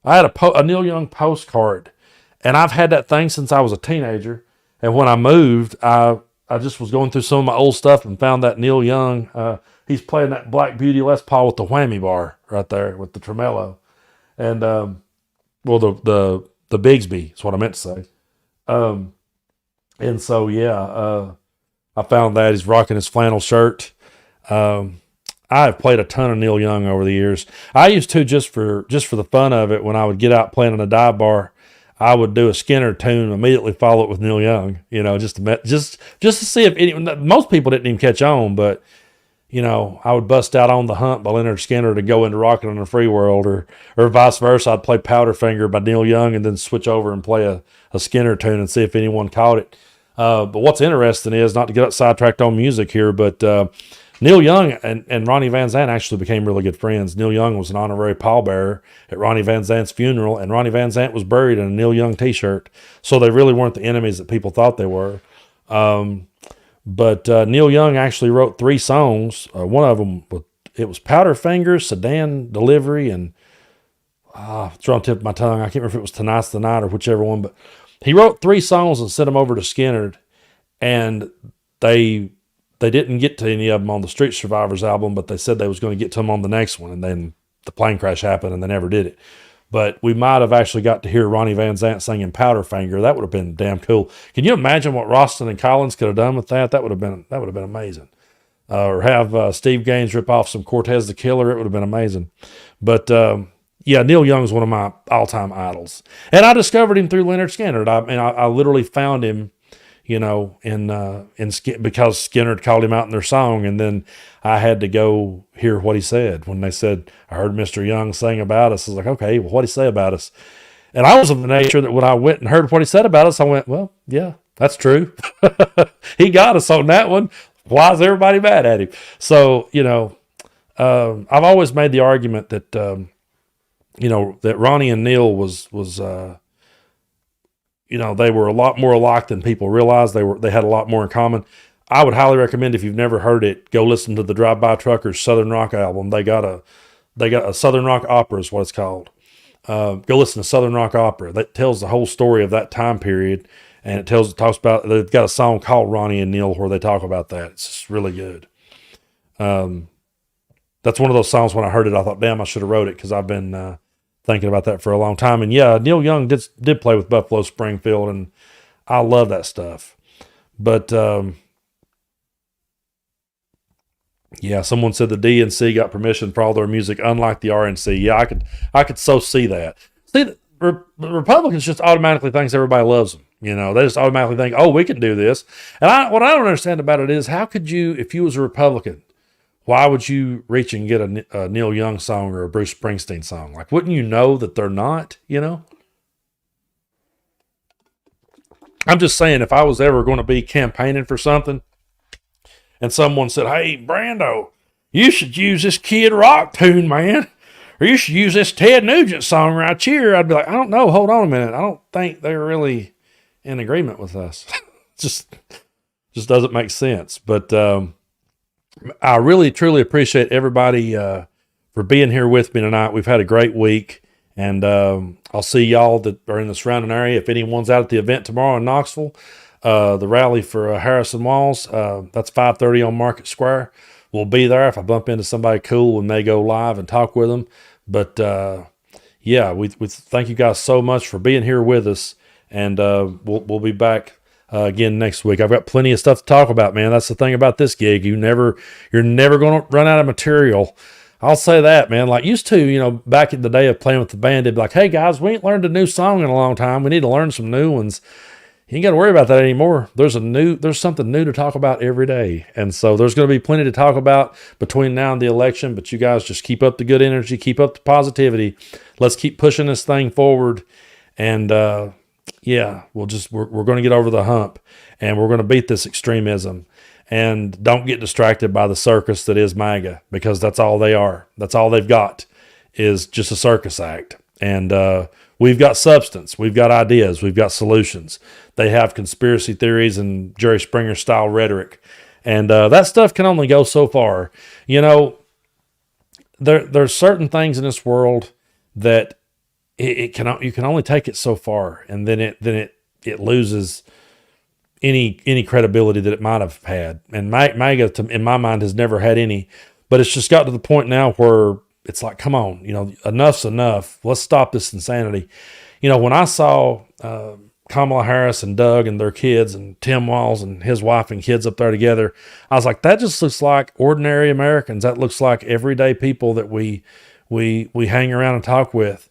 had a Neil Young postcard, and I've had that thing since I was a teenager. And when I moved, I just was going through some of my old stuff and found that Neil Young, he's playing that Black Beauty Les Paul with the whammy bar right there with the tremolo. And, the Bigsby is what I meant to say. And so, yeah, I found that he's rocking his flannel shirt. I have played a ton of Neil Young over the years. I used to, just for the fun of it, when I would get out playing in a dive bar, I would do a Skinner tune, immediately follow it with Neil Young, you know, just to see if most people didn't even catch on, but you know, I would bust out On the Hunt by Leonard Skinner to go into Rockin' on the Free World, or vice versa. I'd play Powderfinger by Neil Young and then switch over and play a Skinner tune and see if anyone caught it. But what's interesting is, not to get sidetracked on music here, but Neil Young and Ronnie Van Zant actually became really good friends. Neil Young was an honorary pallbearer at Ronnie Van Zant's funeral, and Ronnie Van Zant was buried in a Neil Young t-shirt. So they really weren't the enemies that people thought they were. But Neil Young actually wrote 3 songs. One of them, it was Powderfinger, Sedan Delivery, and it's on the tip of my tongue. I can't remember if it was Tonight's the Night or whichever one, but he wrote 3 songs and sent them over to Skynyrd, and they didn't get to any of them on the Street Survivors album, but they said they was going to get to them on the next one, and then the plane crash happened, and they never did it. But we might have actually got to hear Ronnie Van Zant singing Powderfinger. That would have been damn cool. Can you imagine what Roston and Collins could have done with that? That would have been amazing. Or have Steve Gaines rip off some Cortez the Killer. It would have been amazing. But yeah, Neil Young is one of my all-time idols, and I discovered him through Leonard Skynyrd. I literally found him, you know, because Skynyrd called him out in their song, and then I had to go hear what he said when they said, "I heard Mr. Young sing about us." I was like, okay, well, what'd he say about us? And I was of the nature that when I went and heard what he said about us, I went, well, yeah, that's true. He got us on that one. Why is everybody mad at him? So, you know, I've always made the argument that, you know, that Ronnie and Neil was you know, they were a lot more alike than people realized. They had a lot more in common. I would highly recommend, if you've never heard it, go listen to the Drive-By Truckers Southern Rock album. They got a Southern Rock Opera is what it's called. Go listen to Southern Rock Opera. That tells the whole story of that time period, and it talks about. They've got a song called Ronnie and Neil where they talk about that. It's just really good. That's one of those songs. When I heard it, I thought, damn, I should have wrote it, because I've been thinking about that for a long time. And yeah, Neil Young did play with Buffalo Springfield, and I love that stuff. But yeah, someone said the DNC got permission for all their music, unlike the RNC. Yeah, I could so see that. See, the Republicans just automatically thinks everybody loves them. You know, they just automatically think, oh, we can do this. And what I don't understand about it is, how could you, if you was a Republican, why would you reach and get a Neil Young song or a Bruce Springsteen song? Like, wouldn't you know that they're not, you know? I'm just saying, if I was ever going to be campaigning for something and someone said, hey, Brando, you should use this Kid Rock tune, man. Or you should use this Ted Nugent song right here. I'd be like, I don't know. Hold on a minute. I don't think they're really in agreement with us. just doesn't make sense. But I really, truly appreciate everybody for being here with me tonight. We've had a great week, and I'll see y'all that are in the surrounding area. If anyone's out at the event tomorrow in Knoxville, the rally for Harrison Walls, that's 5:30 on Market Square. We'll be there. If I bump into somebody cool, we may go live and talk with them. But yeah, we thank you guys so much for being here with us, and we'll be back again next week. I've got plenty of stuff to talk about, man. That's the thing about this gig. You're never going to run out of material. I'll say that, man. Like, used to, you know, back in the day of playing with the band, it'd be like, hey guys, we ain't learned a new song in a long time. We need to learn some new ones. You ain't got to worry about that anymore. There's something new to talk about every day. And so there's going to be plenty to talk about between now and the election, but you guys just keep up the good energy, keep up the positivity. Let's keep pushing this thing forward. And, yeah, we're going to get over the hump, and we're going to beat this extremism. And don't get distracted by the circus that is MAGA, because that's all they are. That's all they've got, is just a circus act. And we've got substance. We've got ideas. We've got solutions. They have conspiracy theories and Jerry Springer style rhetoric. And that stuff can only go so far. You know, there's certain things in this world that you can only take it so far, and then it loses any credibility that it might have had. And MAGA, in my mind, has never had any. But it's just got to the point now where it's like, come on, you know, enough's enough. Let's stop this insanity. You know, when I saw Kamala Harris and Doug and their kids and Tim Walz and his wife and kids up there together, I was like, that just looks like ordinary Americans. That looks like everyday people that we hang around and talk with.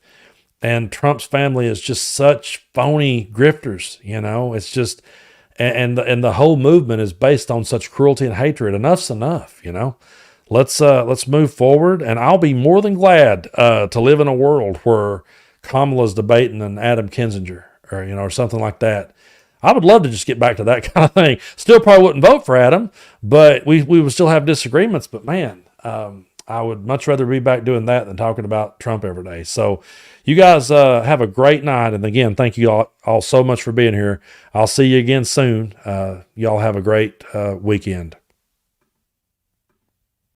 And Trump's family is just such phony grifters, you know. It's just, and the whole movement is based on such cruelty and hatred. Enough's enough, you know. Let's move forward, and I'll be more than glad to live in a world where Kamala's debating an Adam Kinzinger, or, you know, or something like that. I would love to just get back to that kind of thing. Still probably wouldn't vote for Adam, but we would still have disagreements. But man, I would much rather be back doing that than talking about Trump every day. So you guys have a great night. And again, thank you all so much for being here. I'll see you again soon. Y'all have a great weekend.